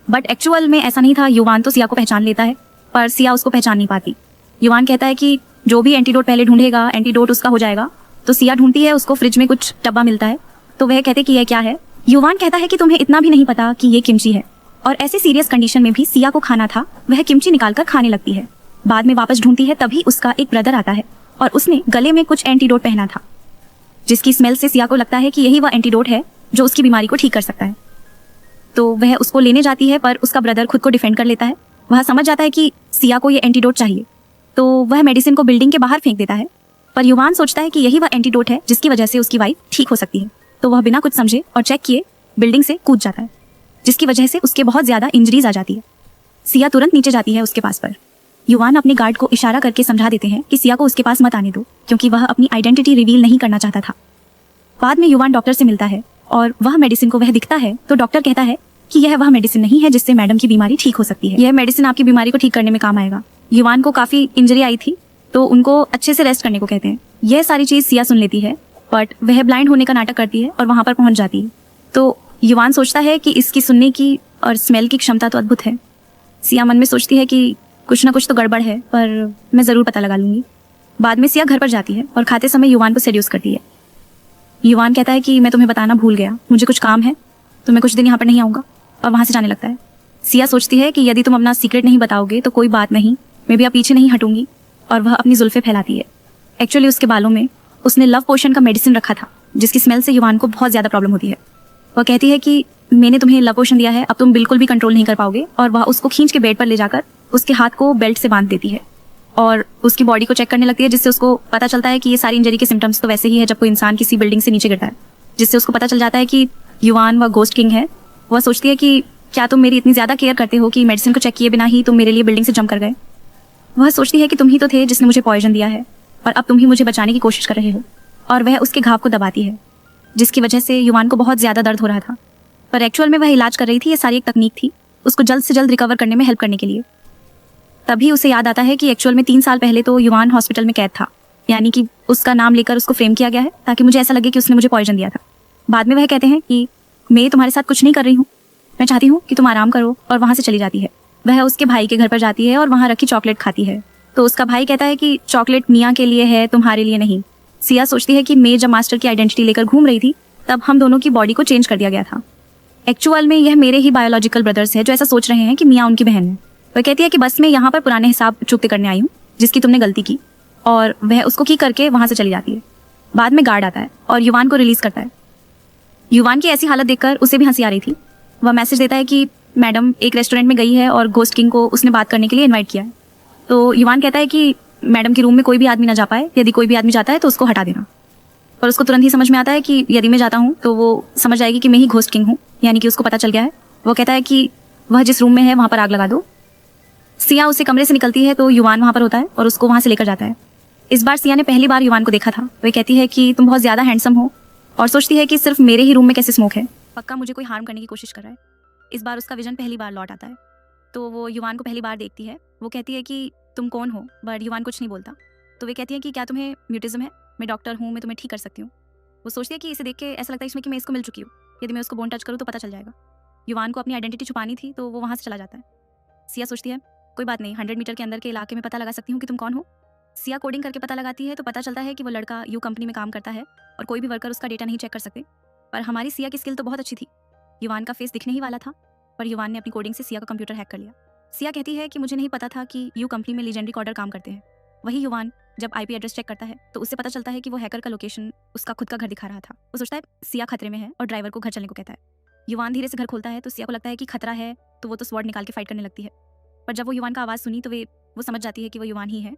बट एक्चुअल में ऐसा नहीं था। युवान तो सिया को पहचान लेता है, पर सिया उसको पहचान नहीं पाती। युवान कहता है कि जो भी एंटीडोट पहले ढूंढेगा एंटीडोट उसका हो जाएगा। तो सिया ढूंढती है, उसको फ्रिज में कुछ डब्बा मिलता है। तो वह कहते कि यह क्या है? युवान कहता है कि तुम्हें इतना भी नहीं पता कि ये किमची है। और ऐसे सीरियस कंडीशन में भी सिया को खाना था, वह किमची निकालकर खाने लगती है। बाद में वापस ढूंढती है, तभी उसका एक ब्रदर आता है और उसने गले में कुछ एंटीडोट पहना था, जिसकी स्मेल से सिया को लगता है कि यही वह एंटीडोट है जो उसकी बीमारी को ठीक कर सकता है। तो वह उसको लेने जाती है, पर उसका ब्रदर खुद को डिफेंड कर लेता है। वह समझ जाता है कि सिया को ये एंटीडोट चाहिए, तो वह मेडिसिन को बिल्डिंग के बाहर फेंक देता है। पर युवान सोचता है कि यही वह एंटीडोट है जिसकी वजह से उसकी वाइफ ठीक हो सकती है। तो वह बिना कुछ समझे और चेक किए बिल्डिंग से कूद जाता है, जिसकी वजह से उसके बहुत ज़्यादा इंजरीज आ जाती है। सिया तुरंत नीचे जाती है उसके पास पर। युवान अपने गार्ड को इशारा करके समझा देते हैं कि सिया को उसके पास मत आने दो, क्योंकि वह अपनी आइडेंटिटी रिवील नहीं करना चाहता था। बाद में युवान डॉक्टर से मिलता है और वह मेडिसिन को वह दिखता है तो डॉक्टर कहता है कि यह वह मेडिसिन नहीं है जिससे मैडम की बीमारी ठीक हो सकती है। यह मेडिसिन आपकी बीमारी को ठीक करने में काम आएगा। युवान को काफ़ी इंजरी आई थी तो उनको अच्छे से रेस्ट करने को कहते हैं। यह सारी चीज़ सिया सुन लेती है, बट वह ब्लाइंड होने का नाटक करती है और वहाँ पर पहुँच जाती है। तो युवान सोचता है कि इसकी सुनने की और स्मेल की क्षमता तो अद्भुत है। सिया मन में सोचती है कि कुछ ना कुछ तो गड़बड़ है, पर मैं ज़रूर पता लगा लूँगी। बाद में सिया घर पर जाती है और खाते समय युवान को सेड्यूस करती है। युवान कहता है कि मैं तुम्हें बताना भूल गया, मुझे कुछ काम है तो मैं कुछ दिन यहाँ पर नहीं आऊँगा, और वहाँ से जाने लगता है। सिया सोचती है कि यदि तुम अपना सीक्रेट नहीं बताओगे तो कोई बात नहीं, मैं भी अब पीछे नहीं हटूंगी, और वह अपनी जुल्फे फैलाती है। एक्चुअली उसके बालों में उसने लव पोशन का मेडिसिन रखा था, जिसकी स्मेल से युवान को बहुत ज़्यादा प्रॉब्लम होती है। वह कहती है कि मैंने तुम्हें लव पोशन दिया है, अब तुम बिल्कुल भी कंट्रोल नहीं कर पाओगे, और वह उसको खींच के बेड पर ले जाकर उसके हाथ को बेल्ट से बांध देती है और उसकी बॉडी को चेक करने लगती है, जिससे उसको पता चलता है कि ये सारी इंजरी के सिम्टम्स तो वैसे ही है जब कोई इंसान किसी बिल्डिंग से नीचे गिरता है, जिससे उसको पता चल जाता है कि युवान वह गोस्ट किंग है। वह सोचती है कि क्या तुम मेरी इतनी ज़्यादा केयर करते हो कि मेडिसिन को चेक किए बिना ही तुम मेरे लिए बिल्डिंग से जंप कर गए। वह सोचती है कि तुम ही तो थे जिसने मुझे पॉइजन दिया है और अब तुम ही मुझे बचाने की कोशिश कर रहे हो, और वह उसके घाव को दबाती है, जिसकी वजह से युवान को बहुत ज़्यादा दर्द हो रहा था। पर एक्चुअल में वह इलाज कर रही थी, ये सारी एक तकनीक थी उसको जल्द से जल्द रिकवर करने में हेल्प करने के लिए। तभी उसे याद आता है कि एक्चुअल में 3 साल पहले तो युवान हॉस्पिटल में कैद था, यानी कि उसका नाम लेकर उसको फ्रेम किया गया है ताकि मुझे ऐसा लगे कि उसने मुझे पॉइजन दिया था। बाद में वह कहते हैं कि मैं तुम्हारे साथ कुछ नहीं कर रही हूँ, मैं चाहती हूँ कि तुम आराम करो, और वहाँ से चली जाती है। वह उसके भाई के घर पर जाती है और वहाँ रखी चॉकलेट खाती है। तो उसका भाई कहता है कि चॉकलेट मियाँ के लिए है, तुम्हारे लिए नहीं। सिया सोचती है कि मैं जब मास्टर की आइडेंटिटी लेकर घूम रही थी तब हम दोनों की बॉडी को चेंज कर दिया गया था। एक्चुअल में यह मेरे ही बायोलॉजिकल ब्रदर्स है जो ऐसा सोच रहे हैं कि मियाँ उनकी बहन है। वह कहती है कि बस मैं यहाँ पर पुराने हिसाब चुकते करने आई हूँ जिसकी तुमने गलती की, और वह उसको की करके वहाँ से चली जाती है। बाद में गार्ड आता है और युवान को रिलीज करता है। युवान की ऐसी हालत देखकर उसे भी हंसी आ रही थी। वह मैसेज देता है कि मैडम एक रेस्टोरेंट में गई है और गोस्ट किंग को उसने बात करने के लिए इनवाइट किया है। तो युवान कहता है कि मैडम के रूम में कोई भी आदमी ना जा पाए, यदि कोई भी आदमी जाता है तो उसको हटा देना। पर उसको तुरंत ही समझ में आता है कि यदि मैं जाता हूँ तो वो समझ जाएगी कि मैं ही घोस्ट किंग हूँ, यानी कि उसको पता चल गया है। वो कहता है कि वह जिस रूम में है वहाँ पर आग लगा दो। सिया उसे कमरे से निकलती है तो युवान वहाँ पर होता है और उसको वहाँ से लेकर जाता है। इस बार सिया ने पहली बार युवान को देखा था। वह कहती है कि तुम बहुत ज़्यादा हैंडसम हो, और सोचती है कि सिर्फ मेरे ही रूम में कैसे स्मोक है, पक्का मुझे कोई हार्म करने की कोशिश कर रहा है। इस बार उसका विजन पहली बार लौट आता है, तो वो युवान को पहली बार देखती है। वो कहती है कि तुम कौन हो, बट युवान कुछ नहीं बोलता। तो वे कहती है कि क्या तुम्हें म्यूटिज्म है, मैं डॉक्टर हूँ, मैं तुम्हें ठीक कर सकती हूँ। वो सोचती है कि इसे देख के ऐसा लगता है इसमें कि मैं इसको मिल चुकी हूँ, यदि मैं उसको बोन टच करूँ तो पता चल जाएगा। युवान को अपनी आइडेंटिटी छुपानी थी तो वो वहाँ से चला जाता है। सिया सोचती है कोई बात नहीं, 100 मीटर के अंदर के इलाके में पता लगा सकती हूँ कि तुम कौन हो। सिया कोडिंग करके पता लगाती है तो पता चलता है कि वो लड़का यू कंपनी में काम करता है और कोई भी वर्कर उसका डेटा नहीं चेक कर सकते। पर हमारी सिया की स्किल तो बहुत अच्छी थी। युवान का फेस दिखने ही वाला था, पर युवान ने अपनी कोडिंग से सिया का कंप्यूटर हैक कर लिया। सिया कहती है कि मुझे नहीं पता था कि यू कंपनी में लीजेंडरी कॉडर काम करते हैं। वही युवान जब आईपी एड्रेस चेक करता है तो उससे पता चलता है कि वो हैकर का लोकेशन उसका खुद का घर दिखा रहा था। वो सोचता है सिया खतरे में है और ड्राइवर को घर चलने को कहता है। युवान धीरे से घर खोलता है तो सिया को लगता है कि खतरा है, तो वो तो स्वॉर्ड निकाल के फाइट करने लगती है। पर जब वो युवान का आवाज़ सुनी तो वो समझ जाती है कि वो युवान ही है।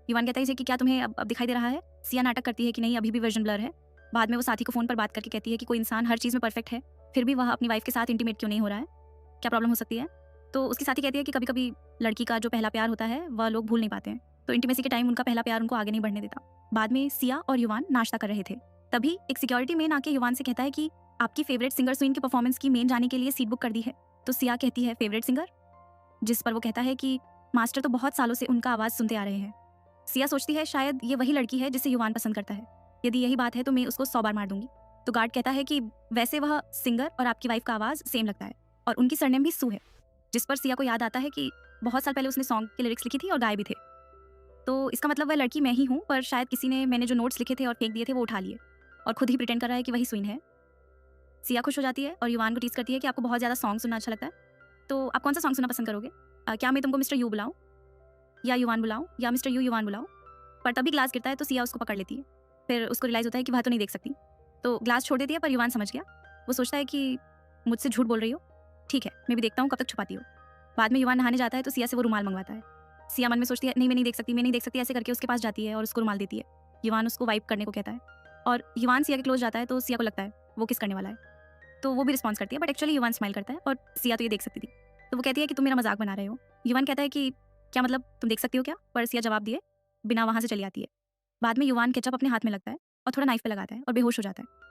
युवान कहता है इसे कि क्या तुम्हें अब दिखाई दे रहा है। सिया नाटक करती है कि नहीं, अभी भी वर्जन ब्लर है। बाद में वो साथी को फ़ोन पर बात करके कहती है कि कोई इंसान हर चीज़ में परफेक्ट है, फिर भी वह अपनी वाइफ के साथ इंटीमेट क्यों नहीं हो रहा है, क्या प्रॉब्लम हो सकती है। तो उसकी साथी कहती है कि कभी कभी लड़की का जो पहला प्यार होता है वह लोग भूल नहीं पाते हैं, तो इंटीमेसी के टाइम उनका पहला प्यार उनको आगे नहीं बढ़ने देता। बाद में सिया और युवान नाश्ता कर रहे थे, तभी एक सिक्योरिटी मैन आके युवान से कहता है कि आपकी फेवरेट सिंगर सुइन की परफॉर्मेंस की मेन जाने के लिए सीट बुक कर दी है। तो सिया कहती है फेवरेट सिंगर, जिस पर वो कहता है कि मास्टर तो बहुत सालों से उनका आवाज़ सुनते आ रहे हैं। सिया सोचती है शायद ये वही लड़की है जिसे युवान पसंद करता है, यदि यही बात है तो मैं उसको 100 बार मार दूंगी। तो गार्ड कहता है कि वैसे वह सिंगर और आपकी वाइफ का आवाज़ सेम लगता है, और उनकी सरनेम भी सू है। जिस पर सिया को याद आता है कि बहुत साल पहले उसने सॉन्ग के लिरिक्स लिखी थी और गाए भी थे। तो इसका मतलब वह लड़की मैं ही हूँ, पर शायद किसी ने मैंने जो नोट्स लिखे थे और फेंक दिए थे वो उठा लिए और खुद ही प्रिटेंड कर रहा है कि वही सुइन है। सिया खुश हो जाती है और युवान को टीज करती है कि आपको बहुत ज़्यादा सॉन्ग सुनना अच्छा लगता है, तो आप कौन सा सॉन्ग सुनना पसंद करोगे। क्या मैं तुमको मिस्टर यू बुलाऊँ या युवान बुलाऊँ, या मिस्टर यू युवान बुलाऊँ। पर तभी ग्लास गिरता है तो सिया उसको पकड़ लेती है। फिर उसको रियलाइज़ होता है कि वह तो नहीं देख सकती, तो ग्लास छोड़ देती है। पर युवान समझ गया। वो सोचता है कि मुझसे झूठ बोल रही हो, ठीक है मैं भी देखता हूँ कब तक छुपाती हो। बाद में युवान नहाने जाता है तो सिया से वो रुमाल मंगवाता है। सिया मन में सोचती है नहीं मैं नहीं देख सकती, मैं नहीं देख सकती, ऐसे करके उसके पास जाती है और उसको रुमाल देती है। युवान उसको वाइप करने को कहता है और युवान सिया के क्लोज जाता है तो सिया को लगता है वो किस करने वाला है, तो वो भी रिस्पॉन्स करती है, बट एक्चुअली युवान स्माइल करता है और सिया तो ये देख सकती थी। तो वो कहती है कि तुम मेरा मजाक बना रहे हो। युवान कहता है कि क्या मतलब तुम देख सकती हो क्या, पर सिया जवाब दिए बिना वहाँ से चली आती है। बाद में युवान केचप अपने हाथ में लगता है और थोड़ा नाइफ पे लगाता है और बेहोश हो जाता है।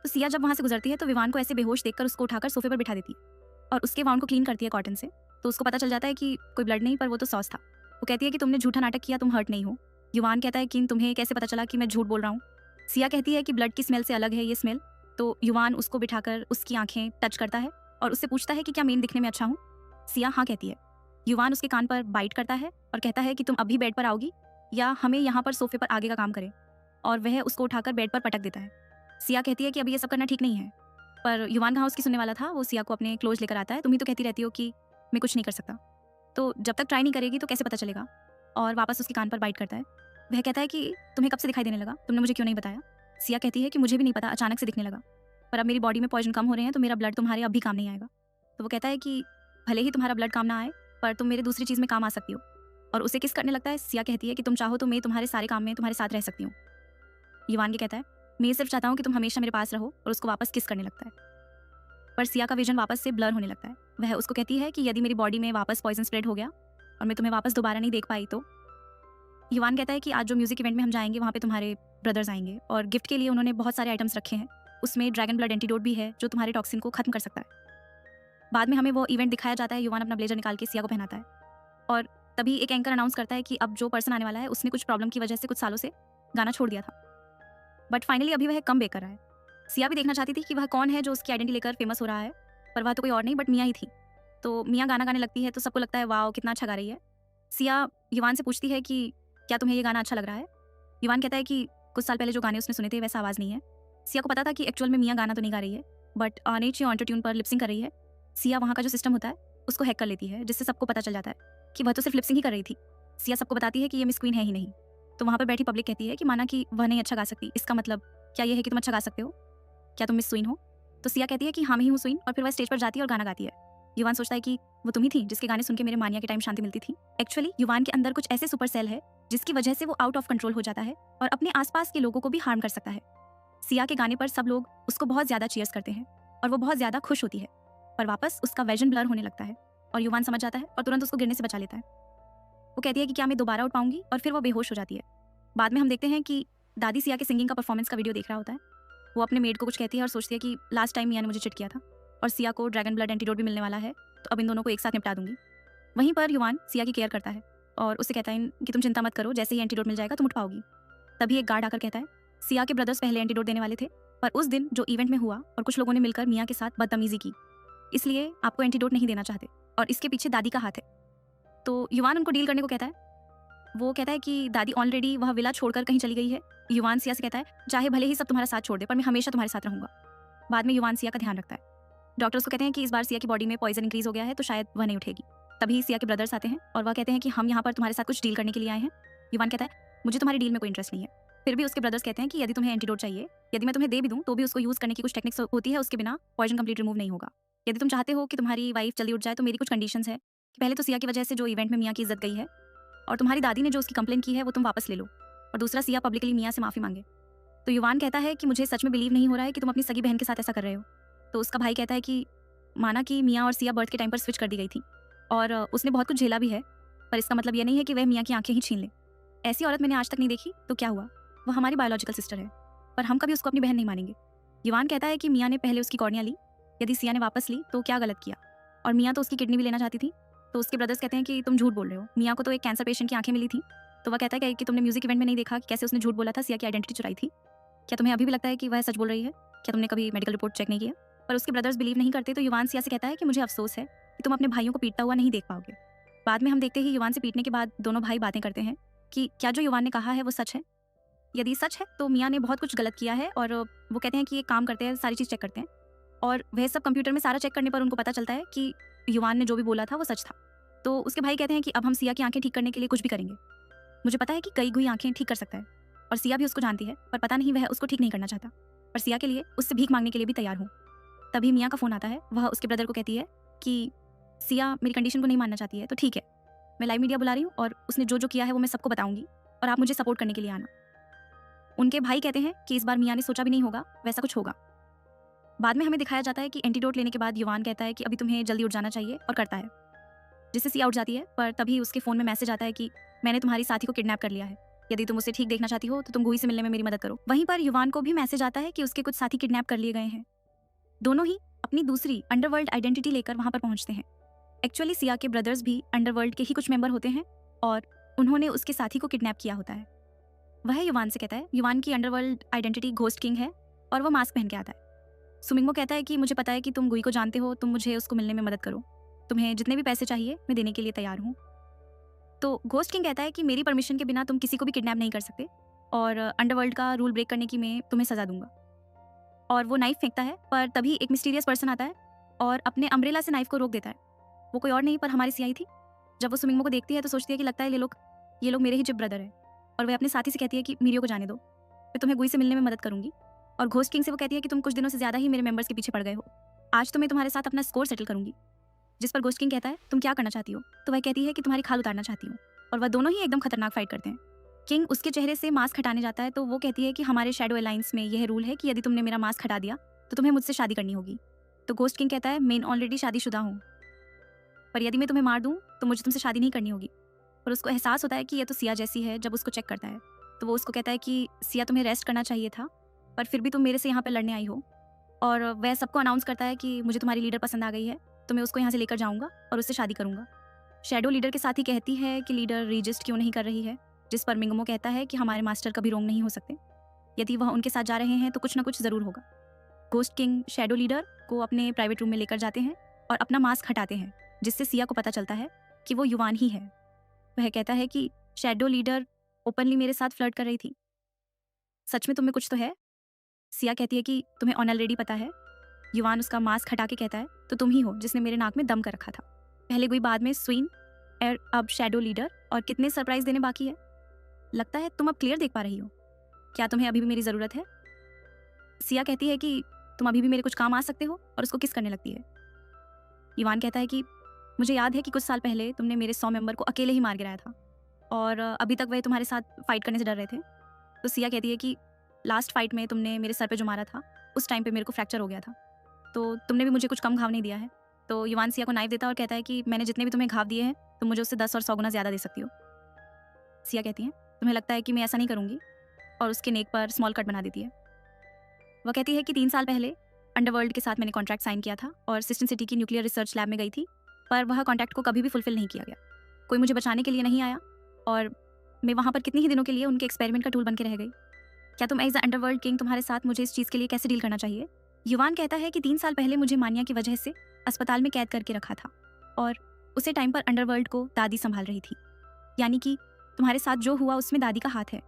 तो सिया जब वहाँ से गुजरती है तो विवान को ऐसे बेहोश देखकर उसको उठाकर सोफे पर बिठा देती है और उसके वाउंड को क्लीन करती है कॉटन से। तो उसको पता चल जाता है कि कोई ब्लड नहीं, पर वो तो सॉस था। वो कहती है कि तुमने झूठा नाटक किया, तुम हर्ट नहीं हो। युवान कहता है कि तुम्हें कैसे पता चला कि मैं झूठ बोल रहा हूँ। सिया कहती है कि ब्लड की स्मेल से अलग है ये स्मेल। तो युवान उसको बिठाकर उसकी आंखें टच करता है और उससे पूछता है कि क्या मैं दिखने में अच्छा हूँ। सिया हाँ कहती है। युवान उसके कान पर बाइट करता है और कहता है कि तुम अभी बेड पर आओगी या हमें यहाँ पर सोफे पर आगे का काम करें, और वह उसको उठाकर बेड पर पटक देता है। सिया कहती है कि अभी ये सब करना ठीक नहीं है, पर युवान कहाँ उसकी सुनने वाला था। वो सिया को अपने क्लोज लेकर आता है। तुम ही तो कहती रहती हो कि मैं कुछ नहीं कर सकता, तो जब तक ट्राई नहीं करेगी तो कैसे पता चलेगा। और वापस उसके कान पर बाइट करता है। वह कहता है कि तुम्हें कब से दिखाई देने लगा, तुमने मुझे क्यों नहीं बताया। सिया कहती है कि मुझे भी नहीं पता, अचानक से दिखने लगा, पर अब मेरी बॉडी में पॉइजन कम हो रहे हैं तो मेरा ब्लड तुम्हारे अब भी काम नहीं आएगा। तो वो कहता है कि भले ही तुम्हारा ब्लड काम ना आए, पर तुम मेरे दूसरी चीज़ में काम आ सकती हो। और उसे किस करने लगता है। सिया कहती है कि तुम चाहो तो मैं तुम्हारे सारे काम में तुम्हारे साथ रह सकती हूँ। युवान ये कहता है मैं सिर्फ चाहता हूँ कि तुम हमेशा मेरे पास रहो, और उसको वापस किस करने लगता है। पर सिया का विजन वापस से ब्लर होने लगता है। वह उसको कहती है कि यदि मेरी बॉडी में वापस पॉइजन स्प्रेड हो गया और मैं तुम्हें वापस दोबारा नहीं देख पाई तो। युवान कहता है कि आज जो म्यूजिक इवेंट में हम जाएंगे वहाँ पे तुम्हारे ब्रदर्स आएंगे और गिफ्ट के लिए उन्होंने बहुत सारे आइटम्स रखे हैं। उसमें ड्रैगन ब्लड एंटीडोट भी है जो तुम्हारे टॉक्सिन को खत्म कर सकता है। बाद में हमें वो इवेंट दिखाया जाता है। युवान अपना ब्लेजर निकाल के सिया को पहनाता है और तभी एक एंकर अनाउंस करता है कि अब जो पर्सन आने वाला है उसने कुछ प्रॉब्लम की वजह से कुछ सालों से गाना छोड़ दिया था, बट फाइनली अभी वह कम बैक कर रहा है। सिया भी देखना चाहती थी कि वह कौन है जो उसकी आइडेंटिटी लेकर फेमस हो रहा है, पर वह तो कोई और नहीं बट मियाँ ही थी। तो मियाँ गाना गाने लगती है तो सबको लगता है वाओ कितना अच्छा गा रही है। सिया युवान से पूछती है कि क्या तुम्हें ये गाना अच्छा लग रहा है। युवान कहता है कि कुछ साल पहले जो गाने उसने सुने थे वैसा आवाज़ नहीं है। सिया को पता था कि एक्चुअल में मियाँ गाना तो नहीं गा रही है, बट नीचे ऑटो ट्यून पर लिपसिंग कर रही है। सिया वहाँ का जो सिस्टम होता है उसको हैक कर लेती है, जिससे सबको पता चल जाता है कि वह तो सिर्फ लिपसिंग ही कर रही थी। सिया सबको बताती है कि ये मिस क्वीन है ही नहीं। तो वहाँ पर बैठी पब्लिक कहती है कि माना कि वह नहीं अच्छा गा सकती, इसका मतलब क्या ये है कि तुम अच्छा गा सकते हो, क्या तुम मिस क्वीन हो। तो सिया कहती है कि हाँ मैं ही हूँ क्वीन, और फिर वह स्टेज पर जाती है और गाना गाती है। युवान सोचता है कि वो तुम ही थी जिसके गाने सुन के मेरे मानिया के टाइम शांति मिलती थी। एक्चुअली युवान के अंदर कुछ ऐसे सुपर सेल है जिसकी वजह से वो आउट ऑफ कंट्रोल हो जाता है और अपने आसपास के लोगों को भी हार्म कर सकता है। सिया के गाने पर सब लोग उसको बहुत ज्यादा चीयर्स करते हैं और वो बहुत ज्यादा खुश होती है, पर वापस उसका विजन ब्लर होने लगता है और युवान समझ जाता है और तुरंत उसको गिरने से बचा लेता है। वो कहती है कि क्या मैं दोबारा उठ पाऊंगी, और फिर वो बेहोश हो जाती है। बाद में हम देखते हैं कि दादी सिया के सिंगिंग का परफॉर्मेंस का वीडियो देख रहा होता है। वो अपने मेड को कुछ कहती है और सोचती है कि लास्ट टाइम मियाँ ने मुझे चिट किया था और सिया को ड्रैगन ब्लड एंटीडोट भी मिलने वाला है, तो अब इन दोनों को एक साथ निपटा दूंगी। वहीं पर युवान सिया की केयर करता है और उससे कहता है कि तुम चिंता मत करो, जैसे ही एंटीडोट मिल जाएगा तुम उठ पाओगी। तभी एक गार्ड आकर कहता है सिया के ब्रदर्स पहले एंटीडोट देने वाले थे, पर उस दिन जो इवेंट में हुआ और कुछ लोगों ने मिलकर मियाँ के साथ बदतमीजी की, इसलिए आपको एंटीडोट नहीं देना चाहते, और इसके पीछे दादी का हाथ है। तो युवान उनको डील करने को कहता है। वो कहता है कि दादी ऑलरेडी वह विला छोड़कर कहीं चली गई है। युवान सिया से कहता है चाहे भले ही सब तुम्हारा साथ छोड़ दे, पर मैं हमेशा तुम्हारे साथ रहूंगा। बाद में युवान सिया का ध्यान रखता है। डॉक्टर्स को कहते हैं कि इस बार सिया की बॉडी में पॉइजन इंक्रीज हो गया है तो शायद वह नहीं उठेगी। तभी सिया के ब्रदर्स आते हैं और वह कहते हैं कि हम यहाँ पर तुम्हारे साथ कुछ डील करने के लिए आए हैं। युवान कहता है मुझे तुम्हारी डील में कोई इंटरेस्ट नहीं है। फिर भी उसके ब्रदर्स कहते हैं कि यदि तुम्हें एंटीडोट चाहिए, यदि मैं तुम्हें दे भी दूं तो भी उसको यूज करने की कुछ टेक्निक्स होती है, उसके बिना पॉइजन कंप्लीट रिमूव नहीं होगा। यदि तुम चाहते हो कि तुम्हारी वाइफ जल्दी उठ जाए तो मेरी कुछ कंडीशंस है कि पहले तो सिया की वजह से जो इवेंट में मियाँ की इज्जत गई है, और तुम्हारी दादी ने जो उसकी कंप्लेन की है वो तुम वापस ले लो, और दूसरा सिया पब्लिकली मियाँ से माफी मांगे। तो युवान कहता है कि मुझे सच में बिलीव नहीं हो रहा है कि तुम अपनी सगी बहन के साथ ऐसा कर रहे हो। तो उसका भाई कहता है कि माना कि मियाँ और सिया बर्थ के टाइम पर स्विच कर दी गई थी और उसने बहुत कुछ झेला भी है, पर इसका मतलब ये नहीं है कि वह मियाँ की आंखें ही छीन ले। ऐसी औरत मैंने आज तक नहीं देखी, तो क्या हुआ, वह हमारी बायोलॉजिकल सिस्टर है, पर हम कभी उसको अपनी बहन नहीं मानेंगे। युवान कहता है कि मियाँ ने पहले उसकी कॉर्निया ली, यदि सिया ने वापस ली तो क्या गलत किया, और मियाँ तो उसकी किडनी भी लेना चाहती थी। तो उसके ब्रदर्स कहते हैं कि तुम झूठ बोल रहे हो, मियाँ को तो एक कैंसर पेशेंट की आंखें मिली थी। तो वह कहता है कि तुमने म्यूजिक इवेंट में नहीं देखा कि कैसे उसने झूठ बोला था, सिया की आइडेंटिटी चुराई थी। क्या तुम्हें अभी भी लगता है कि वह सच बोल रही है? क्या तुमने कभी मेडिकल रिपोर्ट चेक नहीं किया? पर उसके ब्रदर्स बिलीव नहीं करते। तो युवान सिया से कहता है कि मुझे अफसोस है कि तुम अपने भाइयों को पीटता हुआ नहीं देख पाओगे। बाद में हम देखते हैं युवान से पीटने के बाद दोनों भाई बातें करते हैं कि क्या जो युवान ने कहा है वो सच है। यदि सच है तो मियाँ ने बहुत कुछ गलत किया है, और वो कहते हैं कि एक काम करते हैं, सारी चीज़ चेक करते हैं, और वह सब कंप्यूटर में सारा चेक करने पर उनको पता चलता है कि युवान ने जो भी बोला था वो सच था। तो उसके भाई कहते हैं कि अब हम सिया की आंखें ठीक करने के लिए कुछ भी करेंगे। मुझे पता है कि कई हुई आंखें ठीक कर सकता है, और सिया भी उसको जानती है, पर पता नहीं वह उसको ठीक नहीं करना चाहता, पर सिया के लिए उससे भीख मांगने के लिए भी तैयार हूँ। तभी मियाँ का फ़ोन आता है। वह उसके ब्रदर को कहती है कि सिया मेरी कंडीशन को नहीं मानना चाहती है तो ठीक है, मैं लाइव मीडिया बुला रही हूँ और उसने जो जो किया है वो मैं सबको बताऊंगी और आप मुझे सपोर्ट करने के लिए आना। उनके भाई कहते हैं कि इस बार मियाँ ने सोचा भी नहीं होगा वैसा कुछ होगा। बाद में हमें दिखाया जाता है कि एंटीडोट लेने के बाद युवान कहता है कि अभी तुम्हें जल्दी उठ जाना चाहिए और करता है, जिससे सिया उठ जाती है। पर तभी उसके फ़ोन में मैसेज आता है कि मैंने तुम्हारी साथी को किडनैप कर लिया है, यदि तुम उसे ठीक देखना चाहती हो तो तुम गुही से मिलने में मेरी मदद करो। वहीं पर युवान को भी मैसेज आता है कि उसके कुछ साथी किडनैप कर लिए गए हैं। दोनों ही अपनी दूसरी अंडरवर्ल्ड आइडेंटिटी लेकर वहां पर पहुंचते हैं। एक्चुअली सिया के ब्रदर्स भी अंडरवर्ल्ड के ही कुछ मेंबर होते हैं और उन्होंने उसके साथी को किडनैप किया होता है। वह युवान से कहता है, युवान की अंडरवर्ल्ड आइडेंटिटी घोस्ट किंग है और वो मास्क पहन के आता है। सुमिंगमो कहता है कि मुझे पता है कि तुम गुई को जानते हो, तुम मुझे उसको मिलने में मदद करो, तुम्हें जितने भी पैसे चाहिए मैं देने के लिए तैयार हूँ। तो घोस्ट किंग कहता है कि मेरी परमिशन के बिना तुम किसी को भी किडनैप नहीं कर सकते और अंडरवर्ल्ड का रूल ब्रेक करने की मैं तुम्हें सजा दूंगा। और वो नाइफ फेंकता है, पर तभी एक मिस्टीरियस पर्सन आता है और अपने अम्ब्रेला से नाइफ को रोक देता है। वो कोई और नहीं पर हमारी सियाही थी। जब वो सुमिंगमो को देखती है तो सोचती है कि लगता है ये लोग मेरे ही जिप ब्रदर है, और वह अपने साथी से कहती है कि मीरियो को जाने दो, मैं तुम्हें गुई से मिलने में मदद करूंगी। और घोस्ट किंग से वो कहती है कि तुम कुछ दिनों से ज़्यादा ही मेरे मेंबर्स के पीछे पड़ गए हो, आज तो मैं तुम्हारे साथ अपना स्कोर सेटल करूंगी। जिस पर घोस्ट किंग कहता है, तुम क्या करना चाहती हो? तो वह कहती है कि तुम्हारी खाल उतारना चाहती हूँ। और वह दोनों ही एकदम खतरनाक फाइट करते हैं। किंग उसके चेहरे से मास्क हटाने जाता है तो वो कहती है कि हमारे शैडो अलायंस में यह रूल है कि यदि तुमने मेरा मास्क हटा दिया तो तुम्हें मुझसे शादी करनी होगी। तो घोस्ट किंग कहता है, मैं ऑलरेडी शादीशुदा हूँ, पर यदि मैं तुम्हें मार दूँ तो मुझे तुमसे शादी नहीं करनी होगी। और उसको एहसास होता है कि यह तो सिया जैसी है। जब उसको चेक करता है तो वो उसको कहता है कि सिया, तुम्हें रेस्ट करना चाहिए था, पर फिर भी तुम मेरे से यहाँ पर लड़ने आई हो। और वह सबको अनाउंस करता है कि मुझे तुम्हारी लीडर पसंद आ गई है, तो मैं उसको यहाँ से लेकर जाऊँगा और उससे शादी करूँगा। शैडो लीडर के साथ ही कहती है कि लीडर रजिस्ट क्यों नहीं कर रही है, जिस पर मिंगमो कहता है कि हमारे मास्टर कभी रोंग नहीं हो सकते, यदि वह उनके साथ जा रहे हैं तो कुछ ना कुछ ज़रूर होगा। घोस्ट किंग शैडो लीडर को अपने प्राइवेट रूम में लेकर जाते हैं और अपना मास्क हटाते हैं, जिससे सिया को पता चलता है कि वो युवान ही है। वह कहता है कि शैडो लीडर ओपनली मेरे साथ फ्लर्ट कर रही थी, सच में तुम्हें कुछ तो है? सिया कहती है कि तुम्हें ऑलरेडी पता है। युवान उसका मास्क हटा के कहता है, तो तुम ही हो जिसने मेरे नाक में दम कर रखा था। पहले कोई, बाद में स्वीन, और अब शैडो लीडर, और कितने सरप्राइज देने बाकी है। लगता है तुम अब क्लियर देख पा रही हो। क्या तुम्हें अभी भी मेरी ज़रूरत है? सिया कहती है कि तुम अभी भी मेरे कुछ काम आ सकते हो, और उसको किस करने लगती है। युवान कहता है कि मुझे याद है कि कुछ साल पहले तुमने मेरे 100 मेंबर को अकेले ही मार गिराया था और अभी तक वह तुम्हारे साथ फाइट करने से डर रहे थे। तो सिया कहती है कि लास्ट फाइट में तुमने मेरे सर पे जो मारा था उस टाइम पे मेरे को फ्रैक्चर हो गया था, तो तुमने भी मुझे कुछ कम घाव नहीं दिया है। तो युवान सिया को नाइफ देता है और कहता है कि मैंने जितने भी तुम्हें घाव दिए हैं तुम मुझे उससे 10 और 100 गुना ज़्यादा दे सकती हो। सिया कहती है, तुम्हें लगता है कि मैं ऐसा नहीं करूँगी, और उसके नेक पर स्मॉल कट बना देती है। वह कहती है कि 3 साल पहले अंडरवर्ल्ड के साथ मैंने कॉन्ट्रैक्ट साइन किया था और सिस्टन सिटी की न्यूक्लियर रिसर्च लैब में गई थी, पर वह कॉन्ट्रैक्ट को कभी भी फुलफिल नहीं किया गया। कोई मुझे बचाने के लिए नहीं आया और मैं वहाँ पर कितनी ही दिनों के लिए उनके एक्सपेरिमेंट का टूल बन के रह गई। क्या तुम एज अ अंडरवर्ल्ड किंग, तुम्हारे साथ मुझे इस चीज़ के लिए कैसे डील करना चाहिए? युवान कहता है कि 3 साल पहले मुझे मानिया की वजह से अस्पताल में कैद करके रखा था और उसे टाइम पर अंडरवर्ल्ड को दादी संभाल रही थी, यानी कि तुम्हारे साथ जो हुआ उसमें दादी का हाथ है।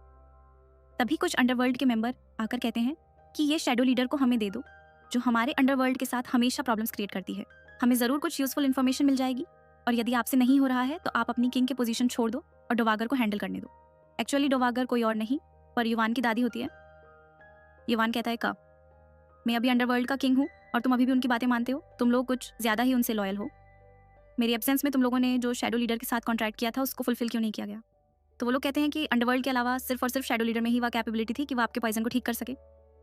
तभी कुछ अंडरवर्ल्ड के मेंबर आकर कहते हैं कि ये शैडो लीडर को हमें दे दो, जो हमारे अंडरवर्ल्ड के साथ हमेशा प्रॉब्लम्स क्रिएट करती है। हमें ज़रूर कुछ यूजफुल इन्फॉर्मेशन मिल जाएगी, और यदि आपसे नहीं हो रहा है तो आप अपनी किंग के पोजीशन छोड़ दो और डोवागर को हैंडल करने दो। एक्चुअली डोवागर कोई और नहीं पर युवान की दादी होती है। युवान कहता है, कब? मैं अभी अंडरवर्ल्ड का किंग हूँ और तुम अभी भी उनकी बातें मानते हो। तुम लोग कुछ ज़्यादा ही उनसे लॉयल हो। मेरी एब्सेंस में तुम लोगों ने जो शैडो लीडर के साथ कॉन्ट्रैक्ट किया था उसको फुलफिल क्यों नहीं किया गया? तो वो लोग कहते हैं कि अंडरवर्ल्ड के अलावा सिर्फ और सिर्फ शैडो लीडर में ही वह कैपेबिलिटी थी कि वह आपके पॉइजन को ठीक कर सके।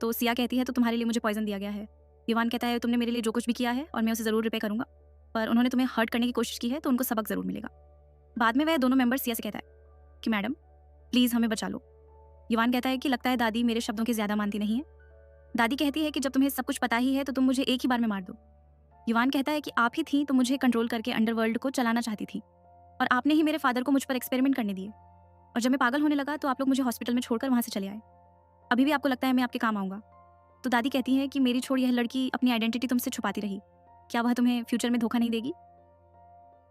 तो सिया कहती है, तो तुम्हारे लिए मुझे पॉइजन दिया गया है। युवान कहता है, तुमने मेरे लिए जो कुछ भी किया है और मैं उसे ज़रूर रिपे करूँगा, पर उन्होंने तुम्हें हर्ट करने की कोशिश की है तो उनको सबक ज़रूर मिलेगा। बाद में वह दोनों मेंबर सिया से कहता है कि मैडम प्लीज़ हमें बचा लो। युवान कहता है कि लगता है दादी मेरे शब्दों की ज़्यादा मानती नहीं है। दादी कहती है कि जब तुम्हें सब कुछ पता ही है तो तुम मुझे एक ही बार में मार दो। युवान कहता है कि आप ही थी तो मुझे कंट्रोल करके अंडरवर्ल्ड को चलाना चाहती थी, और आपने ही मेरे फादर को मुझ पर एक्सपेरिमेंट करने दिए, और जब मैं पागल होने लगा तो आप लोग मुझे हॉस्पिटल में छोड़कर वहाँ से चले आए। अभी भी आपको लगता है मैं आपके काम आऊँगा? तो दादी कहती है कि मेरी छोड़ यह लड़की अपनी आइडेंटिटी तुमसे छुपाती रही, क्या वह तुम्हें फ्यूचर में धोखा नहीं देगी?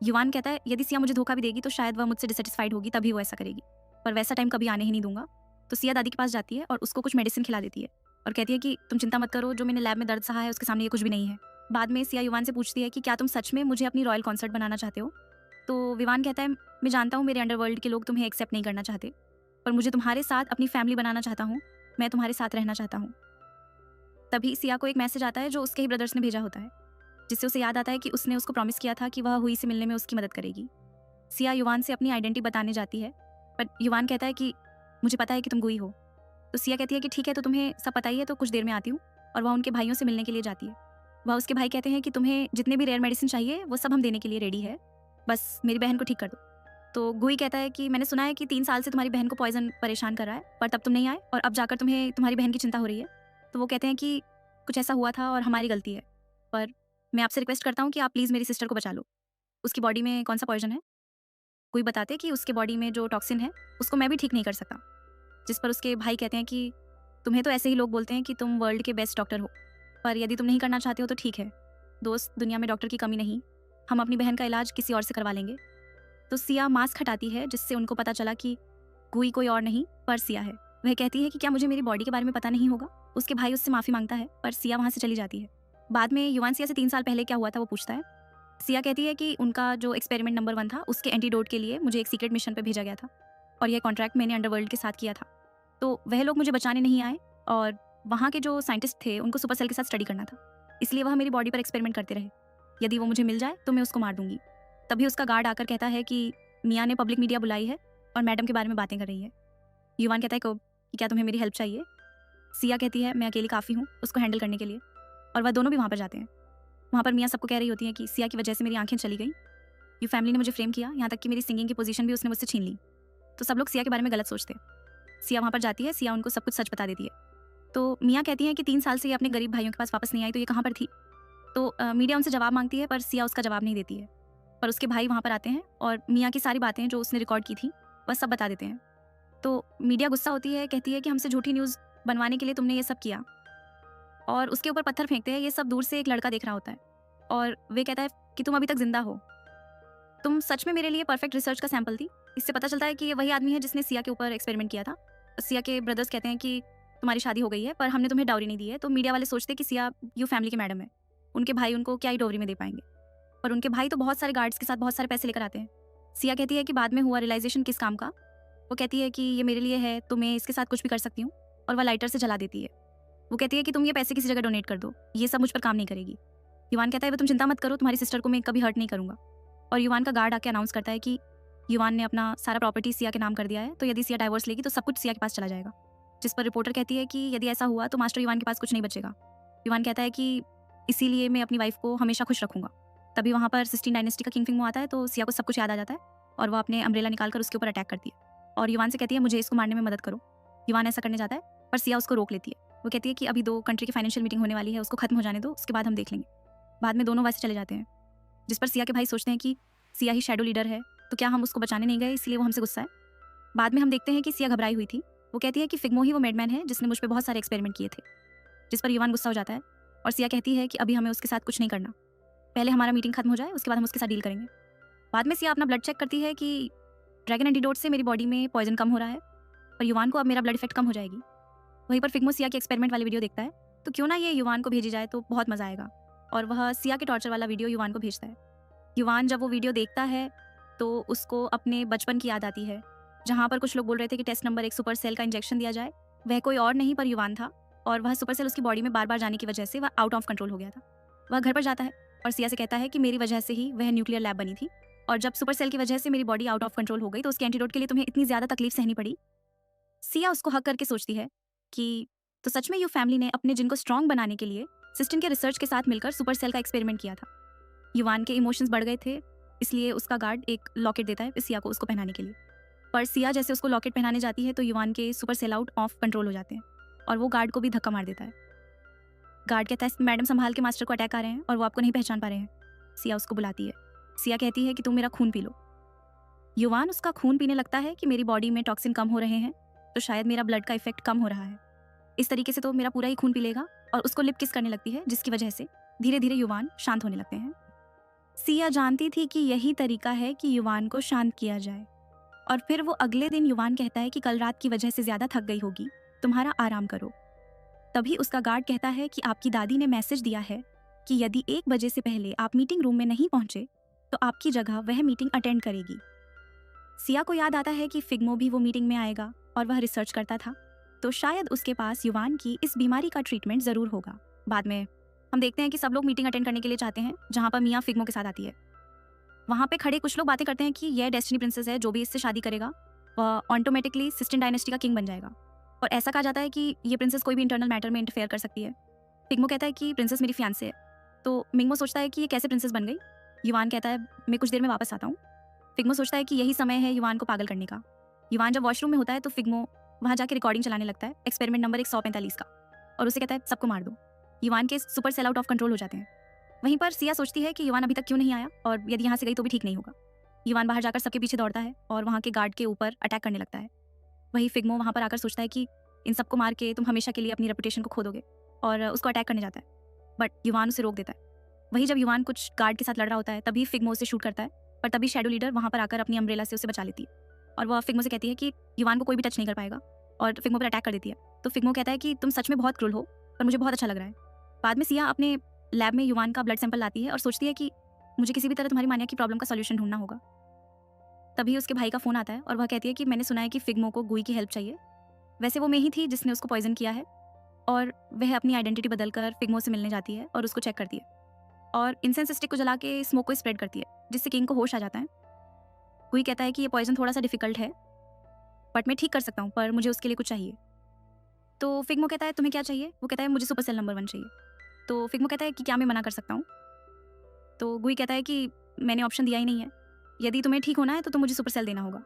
युवान कहता है, यदि सिया मुझे धोखा भी देगी तो शायद वह मुझसे डिससेटिस्फाइड होगी, तभी वो ऐसा करेगी, पर वैसा टाइम कभी आने ही नहीं दूंगा। तो सिया दादी के पास जाती है और उसको कुछ मेडिसिन खिला देती है और कहती है कि तुम चिंता मत करो, जो मैंने लैब में दर्द सहा है उसके सामने ये कुछ भी नहीं है। बाद में सिया युवान से पूछती है कि क्या तुम सच में मुझे अपनी रॉयल कॉन्सर्ट बनाना चाहते हो? तो विवान कहता है, मैं जानता हूँ मेरे अंडरवर्ल्ड के लोग तुम्हें एक्सेप्ट नहीं करना चाहते, पर मुझे तुम्हारे साथ अपनी फैमिली बनाना चाहता हूँ, मैं तुम्हारे साथ रहना चाहता हूँ। तभी सिया को एक मैसेज आता है जो उसके ही ब्रदर्स ने भेजा होता है, जिससे उसे याद आता है कि उसने उसको प्रॉमिस किया था कि वह हुई से मिलने में उसकी मदद करेगी। सिया युवान से अपनी आइडेंटिटी बताने जाती है, पर युवान कहता है कि मुझे पता है कि तुम गुई हो। तो सिया कहती है कि ठीक है, तो तुम्हें सब पता ही है, तो कुछ देर में आती हूँ। और वह उनके भाइयों से मिलने के लिए जाती है। वह उसके भाई कहते हैं कि तुम्हें जितने भी रेयर मेडिसिन चाहिए वो सब हम देने के लिए रेडी है, बस मेरी बहन को ठीक कर दो। तो गुई कहता है कि मैंने सुना है कि 3 साल से तुम्हारी बहन को पॉइजन परेशान कर रहा है, पर तब तुम नहीं आए और अब जाकर तुम्हें तुम्हारी बहन की चिंता हो रही है। तो वो कहते हैं कि कुछ ऐसा हुआ था और हमारी गलती है, पर मैं आपसे रिक्वेस्ट करता हूँ कि आप प्लीज़ मेरी सिस्टर को बचा लो। उसकी बॉडी में कौन सा पॉइजन है? कोई बताते कि उसके बॉडी में जो टॉक्सिन है उसको मैं भी ठीक नहीं कर सकता। जिस पर उसके भाई कहते हैं कि तुम्हें तो ऐसे ही लोग बोलते हैं कि तुम वर्ल्ड के बेस्ट डॉक्टर हो, पर यदि तुम नहीं करना चाहते हो तो ठीक है दोस्त, दुनिया में डॉक्टर की कमी नहीं, हम अपनी बहन का इलाज किसी और से करवा लेंगे। तो सिया मास्क हटाती है, जिससे उनको पता चला कि गुई कोई और नहीं पर सिया है। वह कहती है कि क्या मुझे मेरी बॉडी के बारे में पता नहीं होगा। उसके भाई उससे माफ़ी मांगता है, पर सिया वहाँ से चली जाती है। बाद में युवान सिया से 3 साल पहले क्या हुआ था वो पूछता है। सिया कहती है कि उनका जो एक्सपेरिमेंट नंबर 1 था उसके एंटीडोट के लिए मुझे एक सीक्रेट मिशन पर भेजा गया था, और यह कॉन्ट्रैक्ट मैंने अंडरवर्ल्ड के साथ किया था। तो वह लोग मुझे बचाने नहीं आए, और वहाँ के जो साइंटिस्ट थे उनको सुपर सेल के साथ स्टडी करना था, इसलिए वह मेरी बॉडी पर एक्सपेरिमेंट करते रहे। यदि वो मुझे मिल जाए तो मैं उसको मार दूंगी। तभी उसका गार्ड आकर कहता है कि मियाँ ने पब्लिक मीडिया बुलाई है और मैडम के बारे में बातें कर रही है। युवान कहता है कि क्या तुम्हें मेरी हेल्प चाहिए? सिया कहती है मैं अकेली काफ़ी हूँ उसको हैंडल करने के लिए, और वह दोनों भी वहाँ पर जाते हैं। वहाँ पर मियाँ सबको कह रही होती हैं कि सिया की वजह से मेरी आंखें चली गई, ये फैमिली ने मुझे फ्रेम किया, यहाँ तक कि मेरी सिंगिंग की पोजीशन भी उसने मुझसे छीन ली। तो सब लोग सिया के बारे में गलत सोचते हैं। सिया वहाँ पर जाती है, सिया उनको सब कुछ सच बता देती है। तो मियाँ कहती हैं कि 3 साल से ये अपने गरीब भाइयों के पास वापस नहीं आई, तो ये कहाँ पर थी? तो मीडिया उनसे जवाब मांगती है, पर सिया उसका जवाब नहीं देती है। पर उसके भाई वहाँ पर आते हैं और मियाँ की सारी बातें जो उसने रिकॉर्ड की थी वह सब बता देते हैं। तो मीडिया गुस्सा होती है, कहती है कि हमसे झूठी न्यूज़ बनवाने के लिए तुमने ये सब किया, और उसके ऊपर पत्थर फेंकते हैं। ये सब दूर से एक लड़का देख रहा होता है और वे कहता है कि तुम अभी तक जिंदा हो, तुम सच में मेरे लिए परफेक्ट रिसर्च का सैंपल थी। इससे पता चलता है कि ये वही आदमी है जिसने सिया के ऊपर एक्सपेरिमेंट किया था। सिया के ब्रदर्स कहते हैं कि तुम्हारी शादी हो गई है, पर हमने तुम्हें डाउरी नहीं दी है। तो मीडिया वाले सोचते हैं कि सिया यू फैमिली के मैडम है, उनके भाई उनको क्या ही डाउरी में दे पाएंगे। पर उनके भाई तो बहुत सारे गार्ड्स के साथ बहुत सारे पैसे लेकर आते हैं। सिया कहती है कि बाद में हुआ रियलाइजेशन किस काम का। वो कहती है कि ये मेरे लिए है, तो मैं इसके साथ कुछ भी कर सकती हूँ, और वह लाइटर से जला देती है। वो कहती है कि तुम ये पैसे किसी जगह डोनेट कर दो, ये सब मुझ पर काम नहीं करेगी। युवान कहता है वो तुम चिंता मत करो, तुम्हारी सिस्टर को मैं कभी हर्ट नहीं करूँगा। और युवान का गार्ड आके अनाउंस करता है कि युवान ने अपना सारा प्रॉपर्टी सिया के नाम कर दिया है, तो यदि सिया डाइवोर्स लेगी तो सब कुछ सिया के पास चला जाएगा। जिस पर रिपोर्टर कहती है कि यदि ऐसा हुआ तो मास्टर युवान के पास कुछ नहीं बचेगा। युवान कहता है कि इसीलिए मैं अपनी वाइफ को हमेशा खुश रखूंगा। तभी वहाँ पर सिस्टीन डायनेस्टी का किंग फिंगमो आता है, तो सिया को सब कुछ याद आ जाता है और वह अपने अम्ब्रेला निकालकर उसके ऊपर अटैक करती है और युवान से कहती है मुझे इसको मारने में मदद करो। युवान ऐसा करने जाता है, पर सिया उसको रोक लेती है। वो कहती है कि अभी 2 कंट्री की फाइनेंशियल मीटिंग होने वाली है, उसको खत्म हो जाने दो, उसके बाद हम देख लेंगे। बाद में दोनों वैसे चले जाते हैं। जिस पर सिया के भाई सोचते हैं कि सिया ही शैडो लीडर है, तो क्या हम उसको बचाने नहीं गए, इसलिए वो हमसे गुस्सा है। बाद में हम देखते हैं कि सिया घबराई हुई थी। वो कहती है कि फिग्मो ही वो मैडमैन है जिसने मुझ पर बहुत सारे एक्सपेरिमेंट किए थे। जिस पर युवान गुस्सा हो जाता है और सिया कहती है कि अभी हमें उसके साथ कुछ नहीं करना, पहले हमारा मीटिंग खत्म हो जाए, उसके बाद हम उसके साथ डील करेंगे। बाद में सिया अपना ब्लड चेक करती है कि ड्रैगन एंटीडोट से मेरी बॉडी में पॉइजन कम हो रहा है, और युवान को अब मेरा ब्लड इफेक्ट कम हो जाएगी। वहीं पर फिग्मो सिया के एक्सपेरिमेंट वाली वीडियो देखता है, तो क्यों ना ये युवान को भेजी जाए तो बहुत मजा आएगा, और वह सिया के टॉर्चर वाला वीडियो युवान को भेजता है। युवान जब वो वीडियो देखता है तो उसको अपने बचपन की याद आती है, जहाँ पर कुछ लोग बोल रहे थे कि टेस्ट नंबर 1 सुपर सेल का इंजेक्शन दिया जाए। वह कोई और नहीं पर युवान था, और वह सुपर सेल उसकी बॉडी में बार बार जाने की वजह से वह आउट ऑफ कंट्रोल हो गया था। वह घर पर जाता है और सिया से कहता है कि मेरी वजह से ही वह न्यूक्लियर लैब बनी थी, और जब सुपर सेल की वजह से मेरी बॉडी आउट ऑफ कंट्रोल हो गई तो उसके एंटीडोट के लिए तुम्हें इतनी ज़्यादा तकलीफ सहनी पड़ी। सिया उसको हक करके सोचती है कि तो सच में यू फैमिली ने अपने जिन को स्ट्रॉन्ग बनाने के लिए सिस्टम के रिसर्च के साथ मिलकर सुपर सेल का एक्सपेरिमेंट किया था। युवान के इमोशंस बढ़ गए थे, इसलिए उसका गार्ड एक लॉकेट देता है सिया को उसको पहनाने के लिए। पर सिया जैसे उसको लॉकेट पहनाने जाती है तो युवान के super sell out of control हो जाते हैं, और वो गार्ड को भी धक्का मार देता है। गार्ड कहता है मैडम संभाल के, मास्टर को अटैक आ रहे हैं और वो आपको नहीं पहचान पा रहे हैं। सिया उसको बुलाती है। सिया कहती है कि तुम मेरा खून पी लो। युवान उसका खून पीने लगता है कि मेरी बॉडी में टॉक्सिन कम हो रहे हैं, तो शायद मेरा ब्लड का इफेक्ट कम हो रहा है, इस तरीके से तो मेरा पूरा ही खून पी लेगा, और उसको लिप किस करने लगती है, जिसकी वजह से धीरे धीरे युवान शांत होने लगते हैं। सिया जानती थी कि यही तरीका है कि युवान को शांत किया जाए, और फिर वो अगले दिन युवान कहता है कि कल रात की वजह से ज्यादा थक गई होगी, तुम्हारा आराम करो। तभी उसका गार्ड कहता है कि आपकी दादी ने मैसेज दिया है कि यदि 1 बजे से पहले आप मीटिंग रूम में नहीं पहुंचे तो आपकी जगह वह मीटिंग अटेंड करेगी। सिया को याद आता है कि फिग्मो भी वो मीटिंग में आएगा और वह रिसर्च करता था, तो शायद उसके पास युवान की इस बीमारी का ट्रीटमेंट जरूर होगा। बाद में हम देखते हैं कि सब लोग मीटिंग अटेंड करने के लिए चाहते हैं, जहाँ पर मियाँ फिग्मो के साथ आती है। वहाँ पे खड़े कुछ लोग बातें करते हैं कि यह डेस्टिनी प्रिंसेस है, जो भी इससे शादी करेगा वह ऑटोमेटिकली सिस्टन डायनेस्टी का किंग बन जाएगा। और ऐसा कहा जाता है कि ये प्रिंसेस कोई भी इंटरनल मैटर में इंटरफेयर कर सकती है। फिग्मो कहता है कि प्रिंसेस मेरी फियांसे है। तो मिंगमो सोचता है कि ये कैसे प्रिंसेस बन गई। युवान कहता है मैं कुछ देर में वापस आता हूँ। फिग्मो सोचता है कि यही समय है युवान को पागल करने का। युवान जब वॉशरूम में होता है तो फिग्मो वहाँ जाके रिकॉर्डिंग चलाने लगता है, एक्सपेरिमेंट नंबर 145 का, और उसे कहता है सबको मार दो। युवान के super sell out of control हो जाते हैं। वहीं पर सिया सोचती है कि युवान अभी तक क्यों नहीं आया, और यदि यहाँ से गई तो भी ठीक नहीं होगा। युवान बाहर जाकर सबके पीछे दौड़ता है और वहाँ के गार्ड के ऊपर अटैक करने लगता है। वही फिग्मो वहाँ पर आकर सोचता है कि इन सबको मार के तुम हमेशा के लिए अपनी रेपुटेशन को खो दोगे, और उसको अटैक करने जाता है, बट युवान उसे रोक देता है। वही जब युवान कुछ गार्ड के साथ लड़ रहा होता है तभी फिग्मो उसे शूट करता है, पर तभी शैडो लीडर वहाँ पर आकर अपनी अम्ब्रेला से उसे बचा लेती है, और वह फिग्मो से कहती है कि युवान को कोई भी टच नहीं कर पाएगा, और फिग्मो पर अटैक कर देती है। तो फिग्मो कहता है कि तुम सच में बहुत क्रूर हो, पर मुझे बहुत अच्छा लग रहा है। बाद में सिया अपने लैब में युवान का ब्लड सैंपल लाती है और सोचती है कि मुझे किसी भी तरह तुम्हारी मानिया की प्रॉब्लम का सॉल्यूशन ढूंढना होगा। तभी उसके भाई का फ़ोन आता है और वह कहती है कि मैंने सुना है कि फिग्मो को गुई की हेल्प चाहिए। वैसे वो मैं ही थी जिसने उसको पॉइजन किया है, और वह अपनी आइडेंटिटी बदलकर फिग्मो से मिलने जाती है और उसको चेक करती है, और इंसेंस स्टिक को जला के स्मोक को स्प्रेड करती है, जिससे किंग को होश आ जाता है। गुई कहता है कि ये पॉइजन थोड़ा सा डिफिकल्ट है, बट मैं ठीक कर सकता हूँ, पर मुझे उसके लिए कुछ चाहिए। तो फिग्मो कहता है तुम्हें क्या चाहिए? वो कहता है मुझे सुपर सेल नंबर 1 चाहिए। तो फिग्मो कहता है कि क्या मैं मना कर सकता हूँ? तो गुई कहता है कि मैंने ऑप्शन दिया ही नहीं है, यदि तुम्हें ठीक होना है तो मुझे सुपर सेल देना होगा।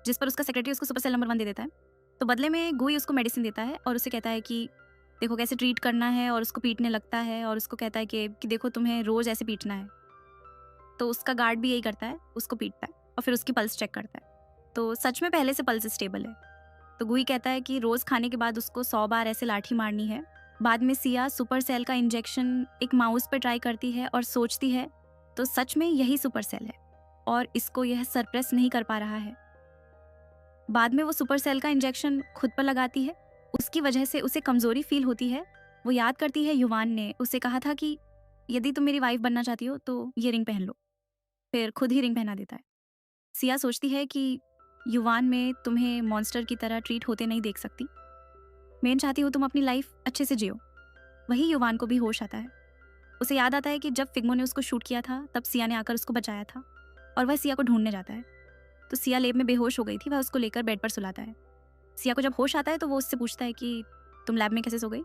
जिस पर उसका सेक्रेटरी उसको सुपर सेल नंबर 1 दे देता है। तो बदले में गुई उसको मेडिसिन देता है और उसे कहता है कि देखो कैसे ट्रीट करना है, और उसको पीटने लगता है, और उसको कहता है कि देखो तुम्हें रोज़ ऐसे पीटना है। तो उसका गार्ड भी यही करता है, उसको पीटता है और फिर उसकी पल्स चेक करता है। तो सच में पहले से पल्स स्टेबल है। तो गुई कहता है कि रोज़ खाने के बाद उसको 100 बार ऐसे लाठी मारनी है। बाद में सिया सुपर सेल का इंजेक्शन एक माउस पर ट्राई करती है और सोचती है तो सच में यही सुपर सेल है, और इसको यह सरप्रेस नहीं कर पा रहा है। बाद में वो सुपर सेल का इंजेक्शन खुद पर लगाती है, उसकी वजह से उसे कमज़ोरी फील होती है। वो याद करती है युवान ने उसे कहा था कि यदि तुम मेरी वाइफ बनना चाहती हो तो ये रिंग पहन लो, फिर खुद ही रिंग पहना देता है। सिया सोचती है कि युवान में तुम्हें मॉन्स्टर की तरह ट्रीट होते नहीं देख सकती, मैं चाहती हूँ तुम अपनी लाइफ अच्छे से जियो। वही युवान को भी होश आता है। उसे याद आता है कि जब फिग्मो ने उसको शूट किया था तब सिया ने आकर उसको बचाया था, और वह सिया को ढूंढने जाता है। तो सिया लेब में बेहोश हो गई थी, वह उसको लेकर बेड पर सुलाता है। सिया को जब होश आता है तो वो उससे पूछता है कि तुम लैब में कैसे सो गई?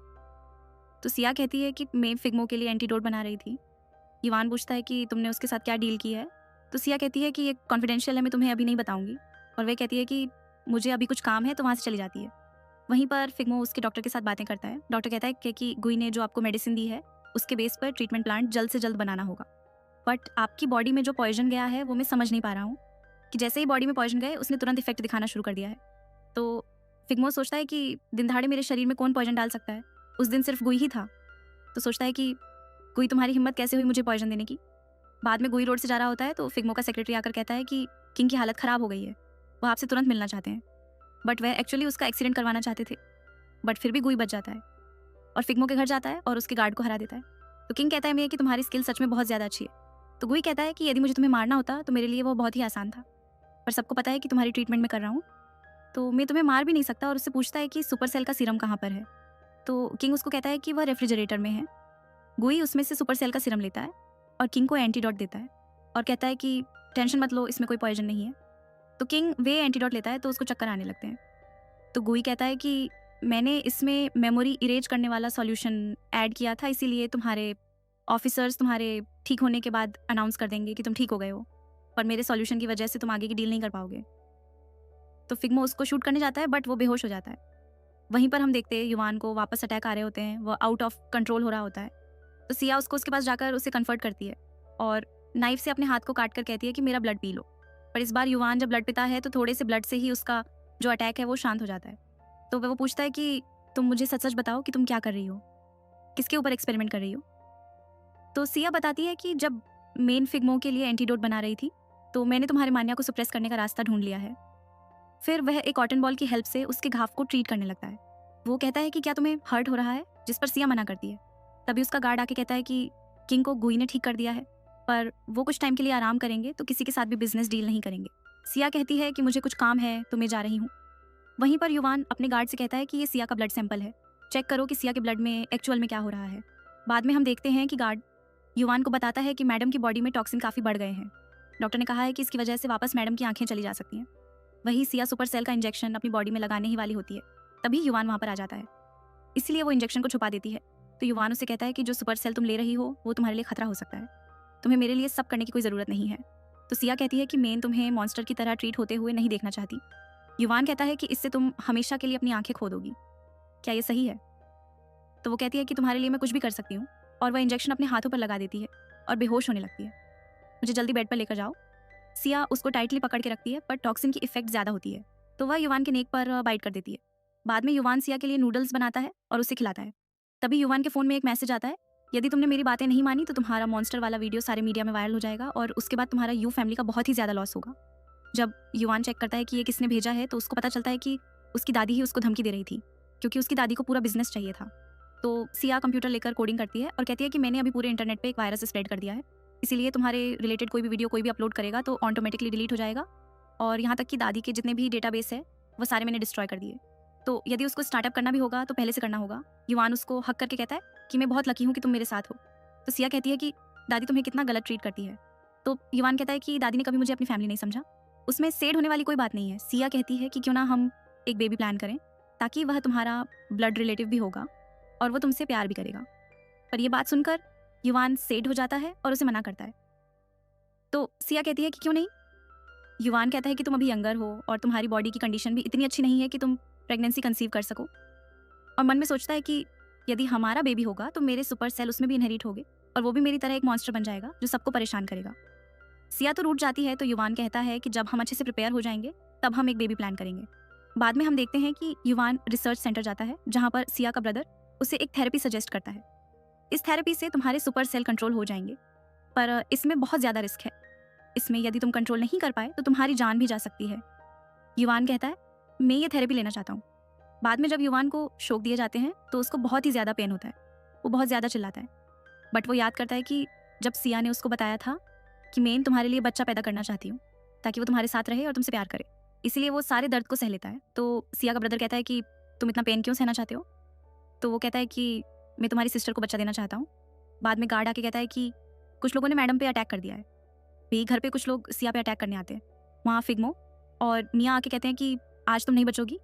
तो सिया कहती है कि मैं फिग्मो के लिए एंटीडोट बना रही थी। युवान पूछता है कि तुमने उसके साथ क्या डील की है? तो सिया कहती है कि ये कॉन्फिडेंशियल है, मैं तुम्हें अभी नहीं बताऊंगी, और वह कहती है कि मुझे अभी कुछ काम है, तो वहाँ से चली जाती है। वहीं पर फिग्मो उसके डॉक्टर के साथ बातें करता है। डॉक्टर कहता है कि गुई ने जो आपको मेडिसिन दी है उसके बेस पर ट्रीटमेंट प्लांट जल्द से जल्द बनाना होगा, बट आपकी बॉडी में जो पॉइजन गया है वो मैं समझ नहीं पा रहा हूँ कि जैसे ही बॉडी में पॉइजन गए उसने तुरंत इफेक्ट दिखाना शुरू कर दिया है। तो फिग्मो सोचता है कि दिन दहाड़े मेरे शरीर में कौन पॉइजन डाल सकता है, उस दिन सिर्फ गुई ही था। तो सोचता है कि गुई तुम्हारी हिम्मत कैसे हुई मुझे पॉइजन देने की। बाद में गुई रोड से जा रहा होता है तो फिग्मो का सेक्रेटरी आकर कहता है कि किंग की हालत ख़राब हो गई है, वो आपसे तुरंत मिलना चाहते हैं, बट वह एक्चुअली उसका एक्सीडेंट करवाना चाहते थे, बट फिर भी गुई बच जाता है और फिग्मो के घर जाता है और उसके गार्ड को हरा देता है। तो किंग कहता है मैं कि तुम्हारी स्किल सच में बहुत ज़्यादा अच्छी है। तो गुई कहता है कि यदि मुझे तुम्हें मारना होता तो मेरे लिए वो बहुत ही आसान था, पर सबको पता है कि तुम्हारी ट्रीटमेंट में कर रहा हूँ, तो मैं तुम्हें मार भी नहीं सकता। और उससे पूछता है कि सुपर सेल का सीरम कहाँ पर है? तो किंग उसको कहता है कि वह रेफ्रिजरेटर में है। गुई उसमें से सुपर सेल का सीरम लेता है और किंग को एंटीडोट देता है और कहता है कि टेंशन मत लो, इसमें कोई पॉइजन नहीं है। तो किंग वे एंटीडोट लेता है तो उसको चक्कर आने लगते हैं। तो गुई कहता है कि मैंने इसमें मेमोरी इरेज करने वाला सॉल्यूशन ऐड किया था, इसीलिए तुम्हारे ऑफिसर्स तुम्हारे ठीक होने के बाद अनाउंस कर देंगे कि तुम ठीक हो गए हो, पर मेरे सॉल्यूशन की वजह से तुम आगे की डील नहीं कर पाओगे। तो फिग्मो उसको शूट करने जाता है बट वो बेहोश हो जाता है। वहीं पर हम देखते हैं युवान को वापस अटैक आ रहे होते हैं, वो आउट ऑफ कंट्रोल हो रहा होता है। तो सिया उसको उसके पास जाकर उसे कन्फर्ट करती है और नाइफ से अपने हाथ को काट कर कहती है कि मेरा ब्लड पी लो। पर इस बार युवान जब ब्लड पीता है तो थोड़े से ब्लड से ही उसका जो अटैक है वो शांत हो जाता है। तो वो पूछता है कि तुम मुझे सच सच बताओ कि तुम क्या कर रही हो, किसके ऊपर एक्सपेरिमेंट कर रही हो? तो सिया बताती है कि जब मेन फिग्मो के लिए एंटीडोट बना रही थी तो मैंने तुम्हारे मानिया को सप्रेस करने का रास्ता ढूंढ लिया है। फिर वह एक कॉटन बॉल की हेल्प से उसके घाव को ट्रीट करने लगता है। वो कहता है कि क्या तुम्हें हर्ट हो रहा है, जिस पर सिया मना करती है। तभी उसका गार्ड आके कहता है कि किंग को गुई ने ठीक कर दिया है, पर वो कुछ टाइम के लिए आराम करेंगे, तो किसी के साथ भी बिजनेस डील नहीं करेंगे। सिया कहती है कि मुझे कुछ काम है तो मैं जा रही हूँ। वहीं पर युवान अपने गार्ड से कहता है कि ये सिया का ब्लड सैंपल है, चेक करो कि सिया के ब्लड में एक्चुअल में क्या हो रहा है। बाद में हम देखते हैं कि गार्ड युवान को बताता है कि मैडम की बॉडी में टॉक्सिन काफ़ी बढ़ गए हैं, डॉक्टर ने कहा है कि इसकी वजह से वापस मैडम की आंखें चली जा सकती हैं। वही सिया सुपर सेल का इंजेक्शन अपनी बॉडी में लगाने ही वाली होती है, तभी युवान वहाँ पर आ जाता है। इसलिए वो इंजेक्शन को छुपा देती है। तो युवान उसे कहता है कि जो सुपर सेल तुम ले रही हो वो तुम्हारे लिए खतरा हो सकता है, तुम्हें मेरे लिए सब करने की कोई ज़रूरत नहीं है। तो सिया कहती है कि मैं तुम्हें मॉन्स्टर की तरह ट्रीट होते हुए नहीं देखना चाहती। युवान कहता है कि इससे तुम हमेशा के लिए अपनी आंखें खो दोगी, क्या ये सही है? तो वो कहती है कि तुम्हारे लिए मैं कुछ भी कर सकती हूँ, और वह इंजेक्शन अपने हाथों पर लगा देती है और बेहोश होने लगती है। मुझे जल्दी बेड पर लेकर जाओ। सिया उसको टाइटली पकड़ के रखती है, पर टॉक्सिन की इफेक्ट ज़्यादा होती है, तो वह युवान के नेक पर बाइट कर देती है। बाद में युवान सिया के लिए नूडल्स बनाता है और उसे खिलाता है। तभी युवान के फ़ोन में एक मैसेज आता है, यदि तुमने मेरी बातें नहीं मानी तो तुम्हारा मॉन्स्टर वाला वीडियो सारे मीडिया में वायरल हो जाएगा और उसके बाद तुम्हारा यू फैमिली का बहुत ही ज़्यादा लॉस होगा। जब युवान चेक करता है कि ये किसने भेजा है, तो उसको पता चलता है कि उसकी दादी ही उसको धमकी दे रही थी, क्योंकि उसकी दादी को पूरा बिजनेस चाहिए था। तो सिया कंप्यूटर लेकर कोडिंग करती है और कहती है कि मैंने अभी पूरे इंटरनेट पे एक वायरस स्प्रेड कर दिया है, इसीलिए तुम्हारे रिलेटेड कोई भी वीडियो कोई भी अपलोड करेगा तो ऑटोमेटिकली डिलीट हो जाएगा, और यहाँ तक कि दादी के जितने भी डेटाबेस है वो सारे मैंने डिस्ट्रॉय कर दिए। तो यदि उसको स्टार्टअप करना भी होगा तो पहले से करना होगा। युवान उसको हक करके कहता है कि मैं बहुत लकी हूँ कि तुम मेरे साथ हो। तो सिया कहती है कि दादी तुम्हें कितना गलत ट्रीट करती है। तो युवान कहता है कि दादी ने कभी मुझे अपनी फैमिली नहीं समझा। उसमें सेड होने वाली कोई बात नहीं है। सिया कहती है कि क्यों ना हम एक बेबी प्लान करें, ताकि वह तुम्हारा ब्लड रिलेटिव भी होगा और वो तुमसे प्यार भी करेगा। पर यह बात सुनकर युवान सेड हो जाता है और उसे मना करता है। तो सिया कहती है कि क्यों नहीं। युवान कहता है कि तुम अभी यंगर हो और तुम्हारी बॉडी की कंडीशन भी इतनी अच्छी नहीं है कि तुम प्रेगनेंसी कंसीव कर सको, और मन में सोचता है कि यदि हमारा बेबी होगा तो मेरे सुपर सेल उसमें भी इनहेरिट होंगे और वो भी मेरी तरह एक मॉन्स्टर बन जाएगा जो सबको परेशान करेगा। सिया तो रूठ जाती है। तो युवान कहता है कि जब हम अच्छे से प्रिपेयर हो जाएंगे तब हम एक बेबी प्लान करेंगे। बाद में हम देखते हैं कि युवान रिसर्च सेंटर जाता है, जहाँ पर सिया का ब्रदर उसे एक थेरेपी सजेस्ट करता है। इस थेरेपी से तुम्हारे सुपर सेल कंट्रोल हो जाएंगे, पर इसमें बहुत ज़्यादा रिस्क है। इसमें यदि तुम कंट्रोल नहीं कर पाए तो तुम्हारी जान भी जा सकती है। युवान कहता है मैं ये थेरेपी लेना चाहता हूँ। बाद में जब युवान को शौक दिए जाते हैं तो उसको बहुत ही ज़्यादा पेन होता है, वो बहुत ज़्यादा चिल्लाता है। बट वो याद करता है कि जब सिया ने उसको बताया था कि मैं तुम्हारे लिए बच्चा पैदा करना चाहती हूँ ताकि वो तुम्हारे साथ रहे और तुमसे प्यार करे, इसीलिए वो सारे दर्द को सह लेता है। तो सिया का ब्रदर कहता है कि तुम इतना पेन क्यों सहना चाहते हो। तो वो कहता है कि मैं तुम्हारी सिस्टर को बच्चा देना चाहता हूँ। बाद में गार्ड आके कहता है कि कुछ लोगों ने मैडम पे अटैक कर दिया है। भी घर पे कुछ लोग सिया पे अटैक करने आते हैं। वहाँ फिग्मो और मियाँ आके कहते हैं कि आज तुम नहीं बचोगी।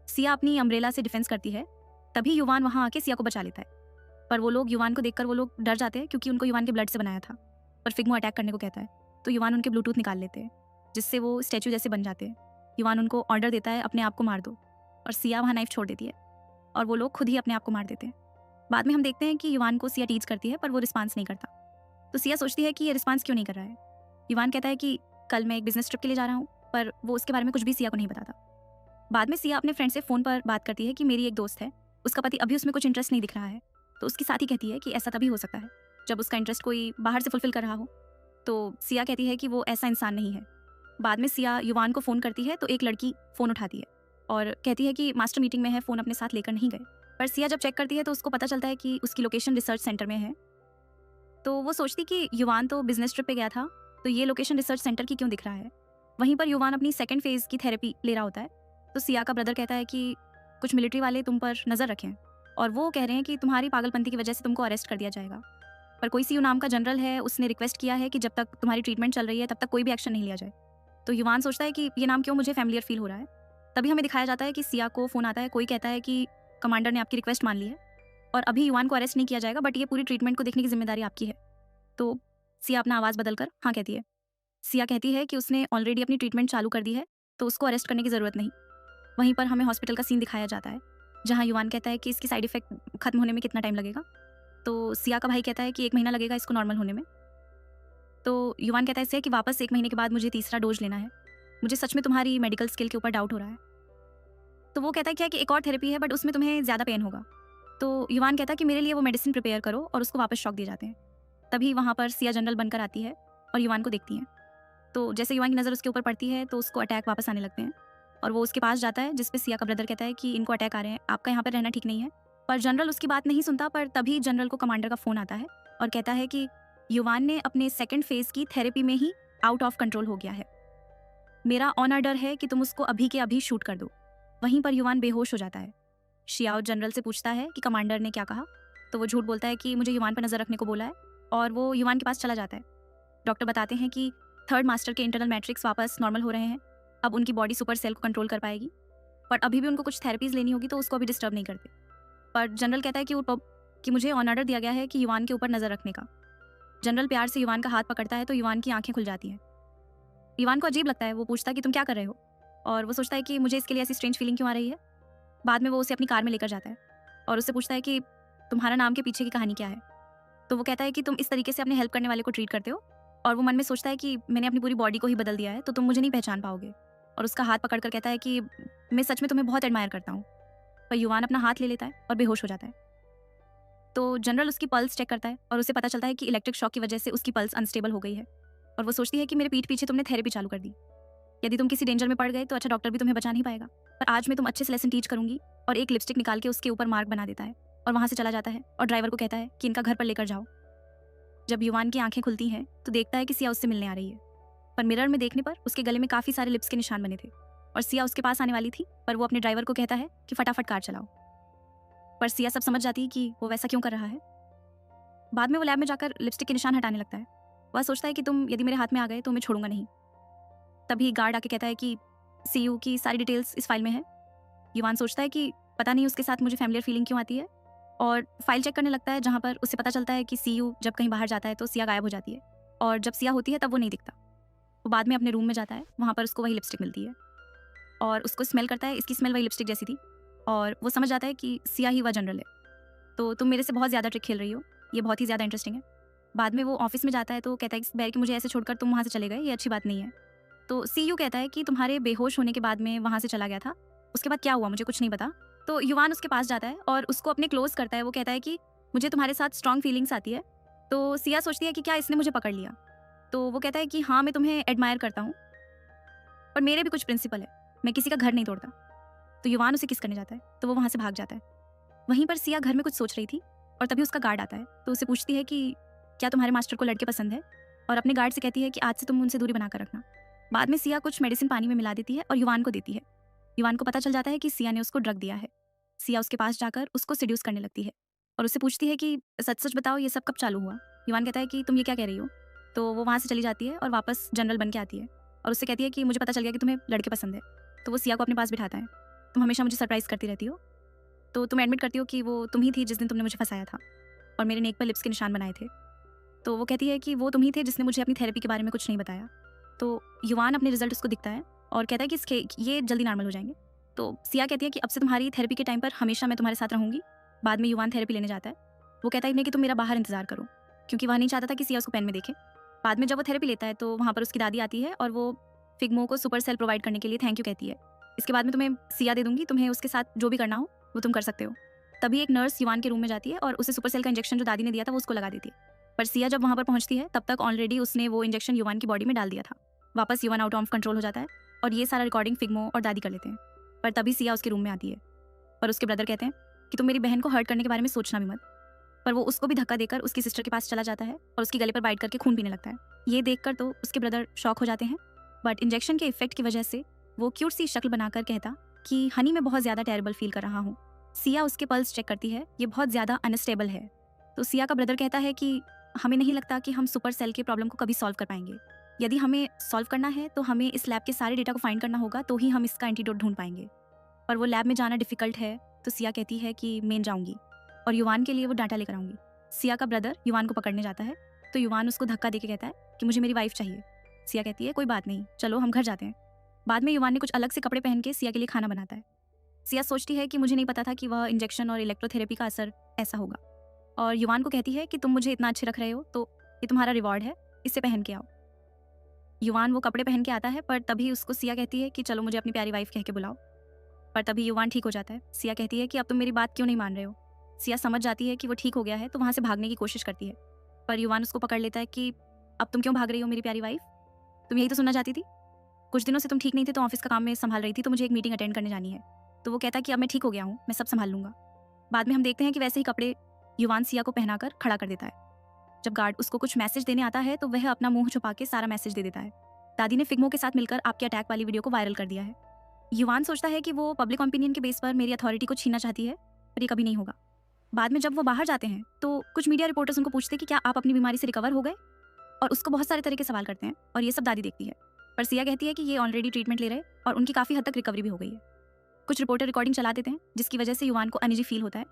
सिया अपनी अम्ब्रेला से डिफेंस करती है, तभी युवान वहाँ आके सिया को बचा लेता है। पर वो लोग युवान को देखकर वो लोग डर जाते हैं, क्योंकि उनको युवान के ब्लड से बनाया था। पर फिग्मो अटैक करने को कहता है, तो युवान उनके ब्लूटूथ निकाल लेते हैं, जिससे वो स्टैचू जैसे बन जाते हैं। युवान उनको ऑर्डर देता है अपने आप को मार दो, और सिया वहाँ नाइफ छोड़ देती है और वो लोग खुद ही अपने आप को मार देते हैं। बाद में हम देखते हैं कि युवान को सिया टीज करती है, पर वो रिस्पॉन्स नहीं करता। तो सिया सोचती है कि ये रिस्पॉन्स क्यों नहीं कर रहा है। युवान कहता है कि कल मैं एक बिजनेस ट्रिप के लिए जा रहा हूँ, पर वो उसके बारे में कुछ भी सिया को नहीं बताता। बाद में सिया अपने फ्रेंड से फ़ोन पर बात करती है कि मेरी एक दोस्त है, उसका पति अभी उसमें कुछ इंटरेस्ट नहीं दिख रहा है। तो उसकी साथी कहती है कि ऐसा तभी हो सकता है जब उसका इंटरेस्ट कोई बाहर से फुलफिल कर रहा हो। तो सिया कहती है कि वो ऐसा इंसान नहीं है। बाद में सिया युवान को फ़ोन करती है, तो एक लड़की फ़ोन उठाती है और कहती है कि मास्टर मीटिंग में है, फ़ोन अपने साथ लेकर नहीं गए। पर सिया जब चेक करती है तो उसको पता चलता है कि उसकी लोकेशन रिसर्च सेंटर में है। तो वो सोचती कि युवान तो बिजनेस ट्रिप पे गया था, तो ये लोकेशन रिसर्च सेंटर की क्यों दिख रहा है। वहीं पर युवान अपनी सेकंड फेज़ की थेरेपी ले रहा होता है। तो सिया का ब्रदर कहता है कि कुछ मिलिट्री वाले तुम पर नज़र रखें, और वो कह रहे हैं कि तुम्हारी पागलपंती की वजह से तुमको अरेस्ट कर दिया जाएगा। पर कोई सीयू नाम का जनरल है, उसने रिक्वेस्ट किया है कि जब तक तुम्हारी ट्रीटमेंट चल रही है तब तक कोई भी एक्शन नहीं लिया जाए। तो युवान सोचता है कि ये नाम क्यों मुझे फैमिलियर फील हो रहा है। तभी हमें दिखाया जाता है कि सिया को फ़ोन आता है, कोई कहता है कि कमांडर ने आपकी रिक्वेस्ट मान ली है और अभी युवान को अरेस्ट नहीं किया जाएगा, बट ये पूरी ट्रीटमेंट को देखने की जिम्मेदारी आपकी है। तो सिया अपना आवाज़ बदलकर हाँ कहती है। सिया कहती है कि उसने ऑलरेडी अपनी ट्रीटमेंट चालू कर दी है, तो उसको अरेस्ट करने की ज़रूरत नहीं। वहीं पर हमें हॉस्पिटल का सीन दिखाया जाता है, जहाँ युवान कहता है कि इसकी साइड इफ़ेक्ट खत्म होने में कितना टाइम लगेगा। तो सिया का भाई कहता है कि 1 महीना लगेगा इसको नॉर्मल होने में। तो युवान कहता है इससे कि वापस 1 महीने के बाद मुझे तीसरा डोज लेना है, मुझे सच में तुम्हारी मेडिकल स्किल के ऊपर डाउट हो रहा है। तो वो कहता है क्या कि एक और थेरेपी है, बट उसमें तुम्हें ज़्यादा पेन होगा। तो युवान कहता है कि मेरे लिए वो मेडिसिन प्रिपेयर करो, और उसको वापस शॉक दिए जाते हैं। तभी वहाँ पर सिया जनरल बनकर आती है और युवान को देखती है। तो जैसे युवान की नज़र उसके ऊपर पड़ती है तो उसको अटैक वापस आने लगते हैं, और वो उसके पास जाता है, जिस पे सिया का ब्रदर कहता है कि इनको अटैक आ रहे हैं, आपका यहाँ पर रहना ठीक नहीं है। पर जनरल उसकी बात नहीं सुनता। पर तभी जनरल को कमांडर का फ़ोन आता है और कहता है कि युवान ने अपने सेकंड फेज़ की थेरेपी में ही आउट ऑफ कंट्रोल हो गया है, मेरा ऑन ऑर्डर है कि तुम उसको अभी के अभी शूट कर दो। वहीं पर युवान बेहोश हो जाता है। शियाओ जनरल से पूछता है कि कमांडर ने क्या कहा, तो वो झूठ बोलता है कि मुझे युवान पर नज़र रखने को बोला है, और वो युवान के पास चला जाता है। डॉक्टर बताते हैं कि थर्ड मास्टर के इंटरनल मैट्रिक्स वापस नॉर्मल हो रहे हैं। अब उनकी बॉडी सुपर सेल को कंट्रोल कर पाएगी, पर अभी भी उनको कुछ थेरेपीज लेनी होगी, तो उसको अभी डिस्टर्ब नहीं करते। पर जनरल कहता है कि मुझे ऑन ऑर्डर दिया गया है कि युवान के ऊपर नज़र रखने का। जनरल प्यार से युवान का हाथ पकड़ता है तो युवान की आंखें खुल जाती हैं। युवान को अजीब लगता है, वो पूछता है कि तुम क्या कर रहे हो, और वो सोचता है कि मुझे इसके लिए ऐसी स्ट्रेंज फीलिंग क्यों आ रही है। बाद में वो उसे अपनी कार में लेकर जाता है और उससे पूछता है कि तुम्हारा नाम के पीछे की कहानी क्या है। तो वो कहता है कि तुम इस तरीके से अपने हेल्प करने वाले को ट्रीट करते हो, और वो मन में सोचता है कि मैंने अपनी पूरी बॉडी को ही बदल दिया है, तो तुम मुझे नहीं पहचान पाओगे। और उसका हाथ पकड़कर कहता है कि मैं सच में तुम्हें बहुत एडमायर करता हूँ। पर युवान अपना हाथ ले लेता है और बेहोश हो जाता है। तो जनरल उसकी पल्स चेक करता है और उसे पता चलता है कि इलेक्ट्रिक शॉक की वजह से उसकी पल्स अनस्टेबल हो गई है। और वो सोचती है कि मेरे पीठ पीछे तुमने थेरेपी चालू कर दी। यदि तुम किसी डेंजर में पड़ गए तो अच्छा डॉक्टर भी तुम्हें बचा नहीं पाएगा, पर आज मैं तुम अच्छे से लेसन टीच करूंगी। और एक लिपस्टिक निकाल के उसके ऊपर मार्क बना देता है और वहां से चला जाता है और ड्राइवर को कहता है कि इनका घर पर लेकर जाओ। जब युवान की आंखें खुलती हैं तो देखता है कि सिया उससे मिलने आ रही है, पर मिरर में देखने पर उसके गले में काफ़ी सारे लिप्स के निशान बने थे और सिया उसके पास आने वाली थी, पर वो अपने ड्राइवर को कहता है कि फटाफट कार चलाओ। पर सिया सब समझ जाती है कि वो वैसा क्यों कर रहा है। बाद में वो लैब में जाकर लिपस्टिक के निशान हटाने लगता है। वह सोचता है कि तुम यदि मेरे हाथ में आ गए तो मैं छोड़ूंगा नहीं। तभी गार्ड आके कहता है कि सीयू की सारी डिटेल्स इस फाइल में है। युवान सोचता है कि पता नहीं उसके साथ मुझे फैमिलियर फीलिंग क्यों आती है, और फाइल चेक करने लगता है, जहाँ पर उसे पता चलता है कि सीयू जब कहीं बाहर जाता है तो सिया गायब हो जाती है, और जब सिया होती है तब वो नहीं दिखता। वो बाद में अपने रूम में जाता है, वहाँ पर उसको वही लिपस्टिक मिलती है और उसको स्मेल करता है। इसकी स्मेल वही लिपस्टिक जैसी थी और वो समझ जाता है कि सिया ही वह जनरल है। तो तुम मेरे से बहुत ज़्यादा ट्रिक खेल रही हो, ये बहुत ही ज़्यादा इंटरेस्टिंग है। बाद में वो ऑफिस में जाता है तो कहता है कि बैर कि मुझे ऐसे छोड़कर तुम वहाँ से चले गए, ये अच्छी बात नहीं है। तो सीयू कहता है कि तुम्हारे बेहोश होने के बाद में वहाँ से चला गया था, उसके बाद क्या हुआ मुझे कुछ नहीं पता। तो युवान उसके पास जाता है और उसको अपने क्लोज करता है। वो कहता है कि मुझे तुम्हारे साथ स्ट्रॉन्ग फीलिंग्स आती है। तो सिया सोचती है कि क्या इसने मुझे पकड़ लिया। तो वो कहता है कि हाँ, मैं तुम्हें एडमायर करता हूँ, पर मेरे भी कुछ प्रिंसिपल है, मैं किसी का घर नहीं तोड़ता। तो युवान उसे किस करने जाता है तो वो वहाँ से भाग जाता है। वहीं पर सिया घर में कुछ सोच रही थी और तभी उसका गार्ड आता है। तो उसे पूछती है कि क्या तुम्हारे मास्टर को लड़के पसंद है, और अपने गार्ड से कहती है कि आज से तुम उनसे दूरी बनाकर रखना। बाद में सिया कुछ मेडिसिन पानी में मिला देती है और युवान को देती है। युवान को पता चल जाता है कि सिया ने उसको ड्रग दिया है। सिया उसके पास जाकर उसको सिड्यूस करने लगती है और उससे पूछती है कि सच सच बताओ, ये सब कब चालू हुआ। युवान कहता है कि तुम ये क्या कह रही हो। तो वो वहाँ से चली जाती है और वापस जनरल बन के आती है और उससे कहती है कि मुझे पता चल गया कि तुम्हें लड़के पसंद है। तो वो सिया को अपने पास बिठाता है। तुम हमेशा मुझे सरप्राइज करती रहती हो, तो तुम एडमिट करती हो कि वो तुम ही थी जिस दिन तुमने मुझे फंसाया था और मेरे नेक पर लिप्स के निशान बनाए थे। तो वो कहती है कि वो तुम ही थे जिसने मुझे अपनी थेरेपी के बारे में कुछ नहीं बताया। तो युवान अपने रिजल्ट उसको दिखता है और कहता है कि इसके ये जल्दी नॉर्मल हो जाएंगे। तो सिया कहती है कि अब से तुम्हारी थेरेपी के टाइम पर हमेशा मैं तुम्हारे साथ रहूंगी। बाद में युवान थेरेपी लेने जाता है। वो कहता है नहीं कि तुम मेरा बाहर इंतजार करो, क्योंकि वह नहीं चाहता था कि सिया उसको पेन में देखे। बाद में जब वो थेरेपी लेता है तो वहाँ पर उसकी दादी आती है और वो फिग्मो को सुपर सेल प्रोवाइड करने के लिए थैंक यू कहती है। इसके बाद में तुम्हें सिया दे दूंगी, तुम्हें उसके साथ जो भी करना हो वो तुम कर सकते हो। तभी एक नर्स युवान के रूम में जाती है और उसे सुपर सेल का इंजेक्शन जो दादी ने दिया था वो उसको लगा देती है। पर सिया जब वहाँ पर पहुँचती है तब तक ऑलरेडी उसने वो इंजेक्शन युवान की बॉडी में डाल दिया था। वापस युवान आउट ऑफ कंट्रोल हो जाता है और ये सारा रिकॉर्डिंग फिग्मो और दादी कर लेते हैं। पर तभी सिया उसके रूम में आती है और उसके ब्रदर कहते हैं कि तुम मेरी बहन को हर्ट करने के बारे में सोचना भी मत। पर वो उसको भी धक्का देकर उसकी सिस्टर के पास चला जाता है और उसके गले पर बाइट करके खून पीने लगता है। ये देखकर तो उसके ब्रदर शॉक हो जाते हैं, बट इंजेक्शन के इफेक्ट की वजह से वो क्यूट सी शक्ल बनाकर कहता कि हनी मैं बहुत ज़्यादा टेरेबल फील कर रहा हूँ। सिया उसके पल्स चेक करती है, ये बहुत ज़्यादा अनस्टेबल है। तो सिया का ब्रदर कहता है कि हमें नहीं लगता कि हम सुपर सेल के प्रॉब्लम को कभी सॉल्व कर पाएंगे। यदि हमें सॉल्व करना है तो हमें इस लैब के सारे डेटा को फाइंड करना होगा, तो ही हम इसका एंटीडोट ढूंढ पाएंगे। पर वो लैब में जाना डिफिकल्ट है। तो सिया कहती है कि मैं जाऊंगी और युवान के लिए वो डाटा लेकर आऊंगी। सिया का ब्रदर युवान को पकड़ने जाता है तो युवान उसको धक्का देके कहता है कि मुझे मेरी वाइफ चाहिए। सिया कहती है कोई बात नहीं, चलो हम घर जाते हैं। बाद में युवान ने कुछ अलग से कपड़े पहन के सिया के लिए खाना बनाता है। सिया सोचती है कि मुझे नहीं पता था कि वह इंजेक्शन और इलेक्ट्रोथेरेपी का असर ऐसा होगा, और युवान को कहती है कि तुम मुझे इतना अच्छे रख रहे हो तो ये तुम्हारा रिवॉर्ड है, इससे पहन के आओ। युवान वो कपड़े पहन के आता है, पर तभी उसको सिया कहती है कि चलो मुझे अपनी प्यारी वाइफ कह के बुलाओ। पर तभी युवान ठीक हो जाता है। सिया कहती है कि अब तुम मेरी बात क्यों नहीं मान रहे हो। सिया समझ जाती है कि वो ठीक हो गया है तो वहाँ से भागने की कोशिश करती है, पर युवान उसको पकड़ लेता है कि अब तुम क्यों भाग रही हो मेरी प्यारी वाइफ, तुम यही तो सुनना चाहती थी। कुछ दिनों से तुम ठीक नहीं थे तो ऑफिस का काम में संभाल रही थी, तो मुझे एक मीटिंग अटेंड करने जानी है। तो वो कहता है कि अब मैं ठीक हो गया हूँ, मैं सब संभाल लूंगा। बाद में हम देखते हैं कि वैसे ही कपड़े युवान सिया को पहनाकर खड़ा कर देता है। जब गार्ड उसको कुछ मैसेज देने आता है तो वह अपना मुंह छुपा के सारा मैसेज दे देता है। दादी ने फिग्मो के साथ मिलकर आपके अटैक वाली वीडियो को वायरल कर दिया है। युवान सोचता है कि वो पब्लिक ओपिनियन के बेस पर मेरी अथॉरिटी को छीनना चाहती है, पर ये कभी नहीं होगा। बाद में जब वो बाहर जाते हैं तो कुछ मीडिया रिपोर्टर्स उनको पूछते हैं कि क्या आप अपनी बीमारी से रिकवर हो गए। और उसको बहुत सारे तरह के सवाल करते हैं और ये सब दादी देखती है। पर सिया कहती है कि ये ऑलरेडी ट्रीटमेंट ले रहे और उनकी काफ़ी हद तक रिकवरी भी हो गई है। कुछ रिपोर्टर रिकॉर्डिंग चला देते हैं जिसकी वजह से युवान को अनईजी फील होता है,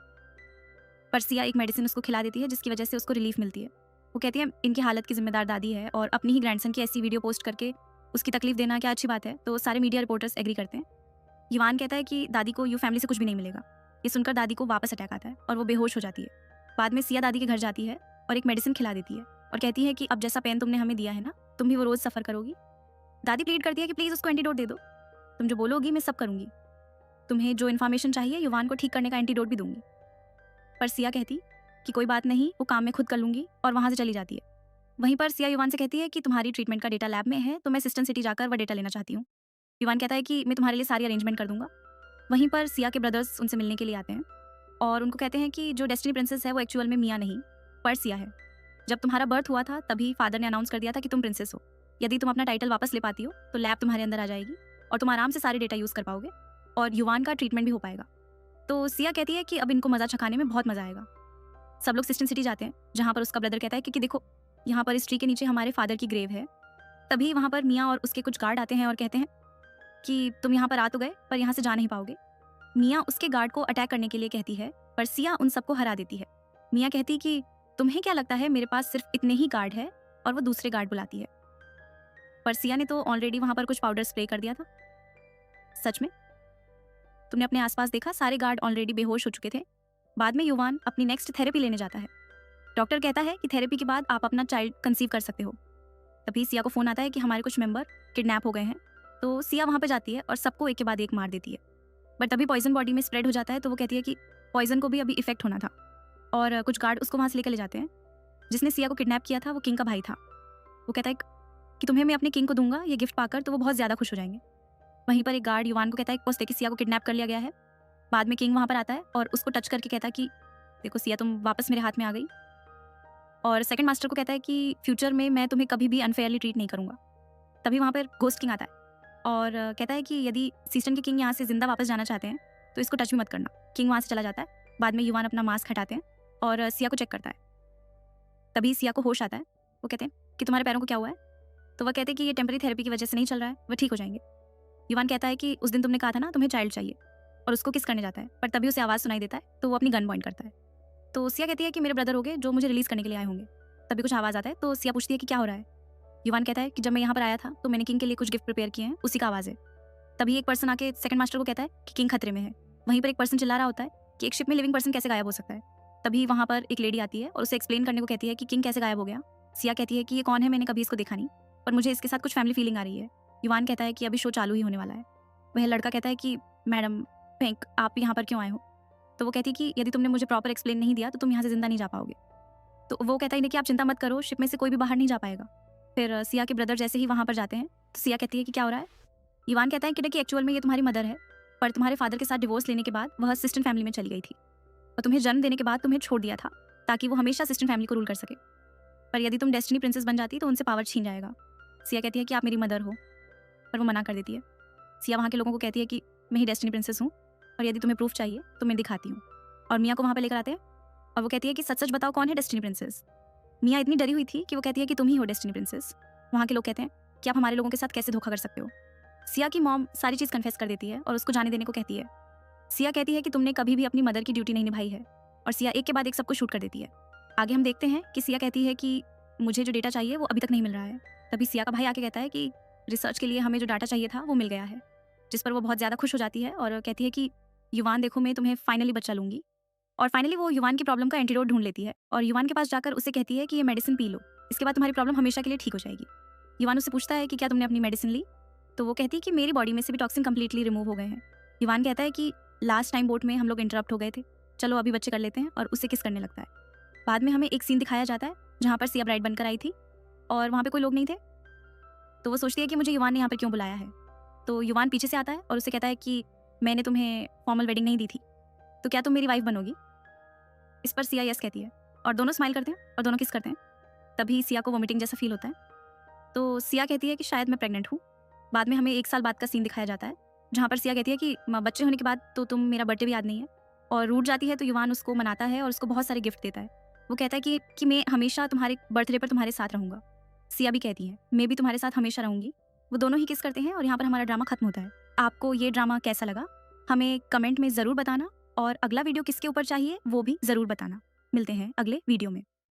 पर सिया एक मेडिसिन उसको खिला देती है जिसकी वजह से उसको रिलीफ मिलती है। वो कहती है इनकी हालत की जिम्मेदार दादी है और अपनी ही ग्रैंडसन की ऐसी वीडियो पोस्ट करके उसकी तकलीफ देना क्या अच्छी बात है। तो सारे मीडिया रिपोर्टर्स एग्री करते हैं। युवान कहता है कि दादी को यू फैमिली से कुछ भी नहीं मिलेगा। ये सुनकर दादी को वापस अटैक आता है और वो बेहोश हो जाती है। बाद में सिया दादी के घर जाती है और एक मेडिसिन खिला देती है और कहती है कि अब जैसा पेन तुमने हमें दिया है ना, तुम भी वो रोज़ सफ़र करोगी। दादी प्लीड करती है कि प्लीज़ उसको एंटीडोट दे दो, तुम जो बोलोगी मैं सब करूँगी, तुम्हें जो इन्फॉर्मेशन चाहिए युवान को ठीक करने का एंटीडोट भी दूंगी। पर सिया कहती कि कोई बात नहीं, वो काम मैं खुद कर लूँगी और वहाँ से चली जाती है। वहीं पर सिया युवान से कहती है कि तुम्हारी ट्रीटमेंट का डेटा लैब में है, तो मैं सिस्टम सिटी जाकर वह डेटा लेना चाहती हूँ। युवान कहता है कि मैं तुम्हारे लिए सारी अरेंजमेंट कर दूंगा। वहीं पर सिया के ब्रदर्स उनसे मिलने के लिए आते हैं और उनको कहते हैं कि जो डेस्टिनी प्रिंसेस है वो एक्चुअल में मिया नहीं पर सिया है। जब तुम्हारा बर्थ हुआ था तभी फादर ने अनाउंस कर दिया था कि तुम प्रिंसेस हो। यदि तुम अपना टाइटल वापस ले पाती हो तो लैब तुम्हारे अंदर आ जाएगी और तुम आराम से सारे डेटा यूज़ कर पाओगे और युवान का ट्रीटमेंट भी हो पाएगा। तो सिया कहती है कि अब इनको मज़ा चखाने में बहुत मज़ा आएगा। सब लोग सिस्टम सिटी जाते हैं जहाँ पर उसका ब्रदर कहता है कि देखो यहाँ पर इस ट्री के नीचे हमारे फादर की ग्रेव है। तभी वहाँ पर मियाँ और उसके कुछ गार्ड आते हैं और कहते हैं कि तुम यहाँ पर आ तो गए पर यहाँ से जा नहीं पाओगे। मियाँ उसके गार्ड को अटैक करने के लिए कहती है पर सिया उन सबको हरा देती है। मियाँ कहती कि तुम्हें क्या लगता है मेरे पास सिर्फ इतने ही गार्ड है, और वो दूसरे गार्ड बुलाती है। पर सिया ने तो ऑलरेडी वहाँ पर कुछ पाउडर स्प्रे कर दिया था। सच में तुमने अपने आसपास देखा, सारे गार्ड ऑलरेडी बेहोश हो चुके थे। बाद में युवान अपनी नेक्स्ट थेरेपी लेने जाता है। डॉक्टर कहता है कि थेरेपी के बाद आप अपना चाइल्ड कंसीव कर सकते हो। तभी सिया को फ़ोन आता है कि हमारे कुछ मेंबर किडनैप हो गए हैं। तो सिया वहाँ पे जाती है और सबको एक के बाद एक मार देती है। बट तभी पॉइजन बॉडी में स्प्रेड हो जाता है, तो वो कहती है कि पॉइजन को भी अभी इफेक्ट होना था। और कुछ गार्ड उसको वहाँ से लेकर ले जाते हैं। जिसने सिया को किडनैप किया था वो किंग का भाई था। वो कहता है कि तुम्हें मैं अपने किंग को दूंगा ये गिफ्ट पाकर, तो वो बहुत ज़्यादा खुश हो जाएंगे। वहीं पर एक गार्ड युवान को कहता है पोस्ट कि सिया को किडनैप कर लिया गया है। बाद में किंग वहाँ पर आता है और उसको टच करके कहता है कि देखो सिया तुम वापस मेरे हाथ में आ गई। और सेकंड मास्टर को कहता है कि फ्यूचर में मैं तुम्हें कभी भी अनफेयरली ट्रीट नहीं करूँगा। तभी वहाँ पर घोस्ट किंग आता है और कहता है कि यदि सीस्टन के किंग यहाँ से जिंदा वापस जाना चाहते हैं तो इसको टच भी मत करना। किंग वहाँ से चला जाता है। बाद में युवान अपना मास्क हटाते हैं और सिया को चेक करता है। तभी सिया को होश आता है। वो कहते हैं कि तुम्हारे पैरों को क्या हुआ है? तो वह कहते हैं कि ये टेम्पररी थेरेपी की वजह से नहीं चल रहा है, वह ठीक हो जाएंगे। युवान कहता है कि उस दिन तुमने कहा था ना तुम्हें चाइल्ड चाहिए, और उसको किस करने जाता है, पर तभी उसे आवाज़ सुनाई देता है तो वो अपनी गन पॉइंट करता है। तो सिया कहती है कि मेरे ब्रदर होंगे जो मुझे रिलीज़ करने के लिए आए होंगे। तभी कुछ आवाज़ आता है तो सिया पूछती है कि क्या हो रहा है। युवान कहता है कि जब मैं यहाँ पर आया था तो मैंने किंग के लिए कुछ गिफ्ट प्रिपेयर किए हैं, उसी का आवाज़ है। तभी एक पर्सन आके सेकंड मास्टर को कहता है कि किंग खतरे में है। वहीं पर एक पर्सन चिल्ला रहा होता है कि एक शिप में लिविंग पर्सन कैसे गायब हो सकता है। तभी वहाँ पर एक लेडी आती है और उसे एक्सप्लेन करने को कहती है कि किंग कैसे गायब हो गया। सिया कहती है कि ये कौन है, मैंने कभी इसको देखा नहीं, पर मुझे इसके साथ कुछ फैमिली फीलिंग आ रही है। युवान कहता है कि अभी शो चालू ही होने वाला है। वह लड़का कहता है कि मैडम पिंक आप यहाँ पर क्यों आए हो? तो वो कहती है कि यदि तुमने मुझे प्रॉपर एक्सप्लेन नहीं दिया तो तुम यहाँ से जिंदा नहीं जा पाओगे। तो वो कहता है कि आप चिंता मत करो, शिप में से कोई भी बाहर नहीं जा पाएगा। फिर सिया के ब्रदर जैसे ही वहाँ पर जाते हैं तो सिया कहती है कि क्या हो रहा है। युवान कहता है कि एक्चुअल में ये तुम्हारी मदर है, पर तुम्हारे फादर के साथ डिवोर्स लेने के बाद वह सिस्टन फैमिली में चली गई थी और तुम्हें जन्म देने के बाद तुम्हें छोड़ दिया था ताकि वो हमेशा सिस्टन फैमिली को रूल कर सके। पर यदि तुम डेस्टिनी प्रिंसेस बन जाती तो उनसे पावर छीन जाएगा। सिया कहती है कि आप मेरी मदर हो, पर वो मना कर देती है। सिया वहाँ के लोगों को कहती है कि मैं ही डेस्टिनी प्रिंसेस हूँ और यदि तुम्हें प्रूफ चाहिए तो मैं दिखाती हूँ। और मियाँ को वहाँ पर लेकर आते हैं और वो कहती है कि सच सच बताओ कौन है डेस्टिनी प्रिंसेस। मियाँ इतनी डरी हुई थी कि वो कहती है कि तुम ही हो डेस्टिनी प्रिंसेस। वहाँ के लोग कहते हैं कि आप हमारे लोगों के साथ कैसे धोखा कर सकते हो। सिया की मॉम सारी चीज़ कन्फेस कर देती है और उसको जाने देने को कहती है। सिया कहती है कि तुमने कभी भी अपनी मदर की ड्यूटी नहीं निभाई है, और सिया एक के बाद एक सबको शूट कर देती है। आगे हम देखते हैं कि सिया कहती है कि मुझे जो डेटा चाहिए वो अभी तक नहीं मिल रहा है। तभी सिया का भाई आके कहता है कि रिसर्च के लिए हमें जो डाटा चाहिए था वो मिल गया है, जिस पर वो बहुत ज़्यादा खुश हो जाती है और कहती है कि युवान देखो मैं तुम्हें फाइनली बच्चा लूँगी। और फाइनली वो युवान की प्रॉब्लम का एंटीडोट ढूंढ लेती है और युवान के पास जाकर उसे कहती है कि ये मेडिसिन पी लो, इसके बाद तुम्हारी प्रॉब्लम हमेशा के लिए ठीक हो जाएगी। युवान उससे पूछता है कि क्या तुमने अपनी मेडिसिन ली? तो वो कहती है कि मेरी बॉडी में से भी टॉक्सिन कंप्लीटली रिमूव हो गए हैं। युवान कहता है कि लास्ट टाइम बोट में हम लोग इंटरप्ट हो गए थे, चलो अभी बच्चे कर लेते हैं, और उससे किस करने लगता है। बाद में हमें एक सीन दिखाया जाता है जहाँ पर सिया ब्राइड बनकर आई थी और वहाँ पे कोई लोग नहीं थे। तो वो सोचती है कि मुझे युवान ने यहाँ पर क्यों बुलाया है। तो युवान पीछे से आता है और उसे कहता है कि मैंने तुम्हें फॉर्मल वेडिंग नहीं दी थी, तो क्या तुम मेरी वाइफ बनोगी? इस पर सिया यस कहती है और दोनों स्माइल करते हैं और दोनों किस करते हैं। तभी सिया को वोमिटिंग जैसा फील होता है, तो सिया कहती है कि शायद मैं प्रेग्नेंट हूँ। बाद में हमें 1 साल बाद का सीन दिखाया जाता है जहाँ पर सिया कहती है कि बच्चे होने के बाद तो तुम मेरा बर्थडे भी याद नहीं है, और रूठ जाती है। तो युवान उसको मनाता है और उसको बहुत सारे गिफ्ट देता है। वो कहता है कि मैं हमेशा तुम्हारे बर्थडे पर तुम्हारे साथ रहूँगा। सिया भी कहती है मैं भी तुम्हारे साथ हमेशा रहूंगी। वो दोनों ही किस करते हैं और यहाँ पर हमारा ड्रामा खत्म होता है। आपको ये ड्रामा कैसा लगा हमें कमेंट में ज़रूर बताना, और अगला वीडियो किसके ऊपर चाहिए वो भी ज़रूर बताना। मिलते हैं अगले वीडियो में।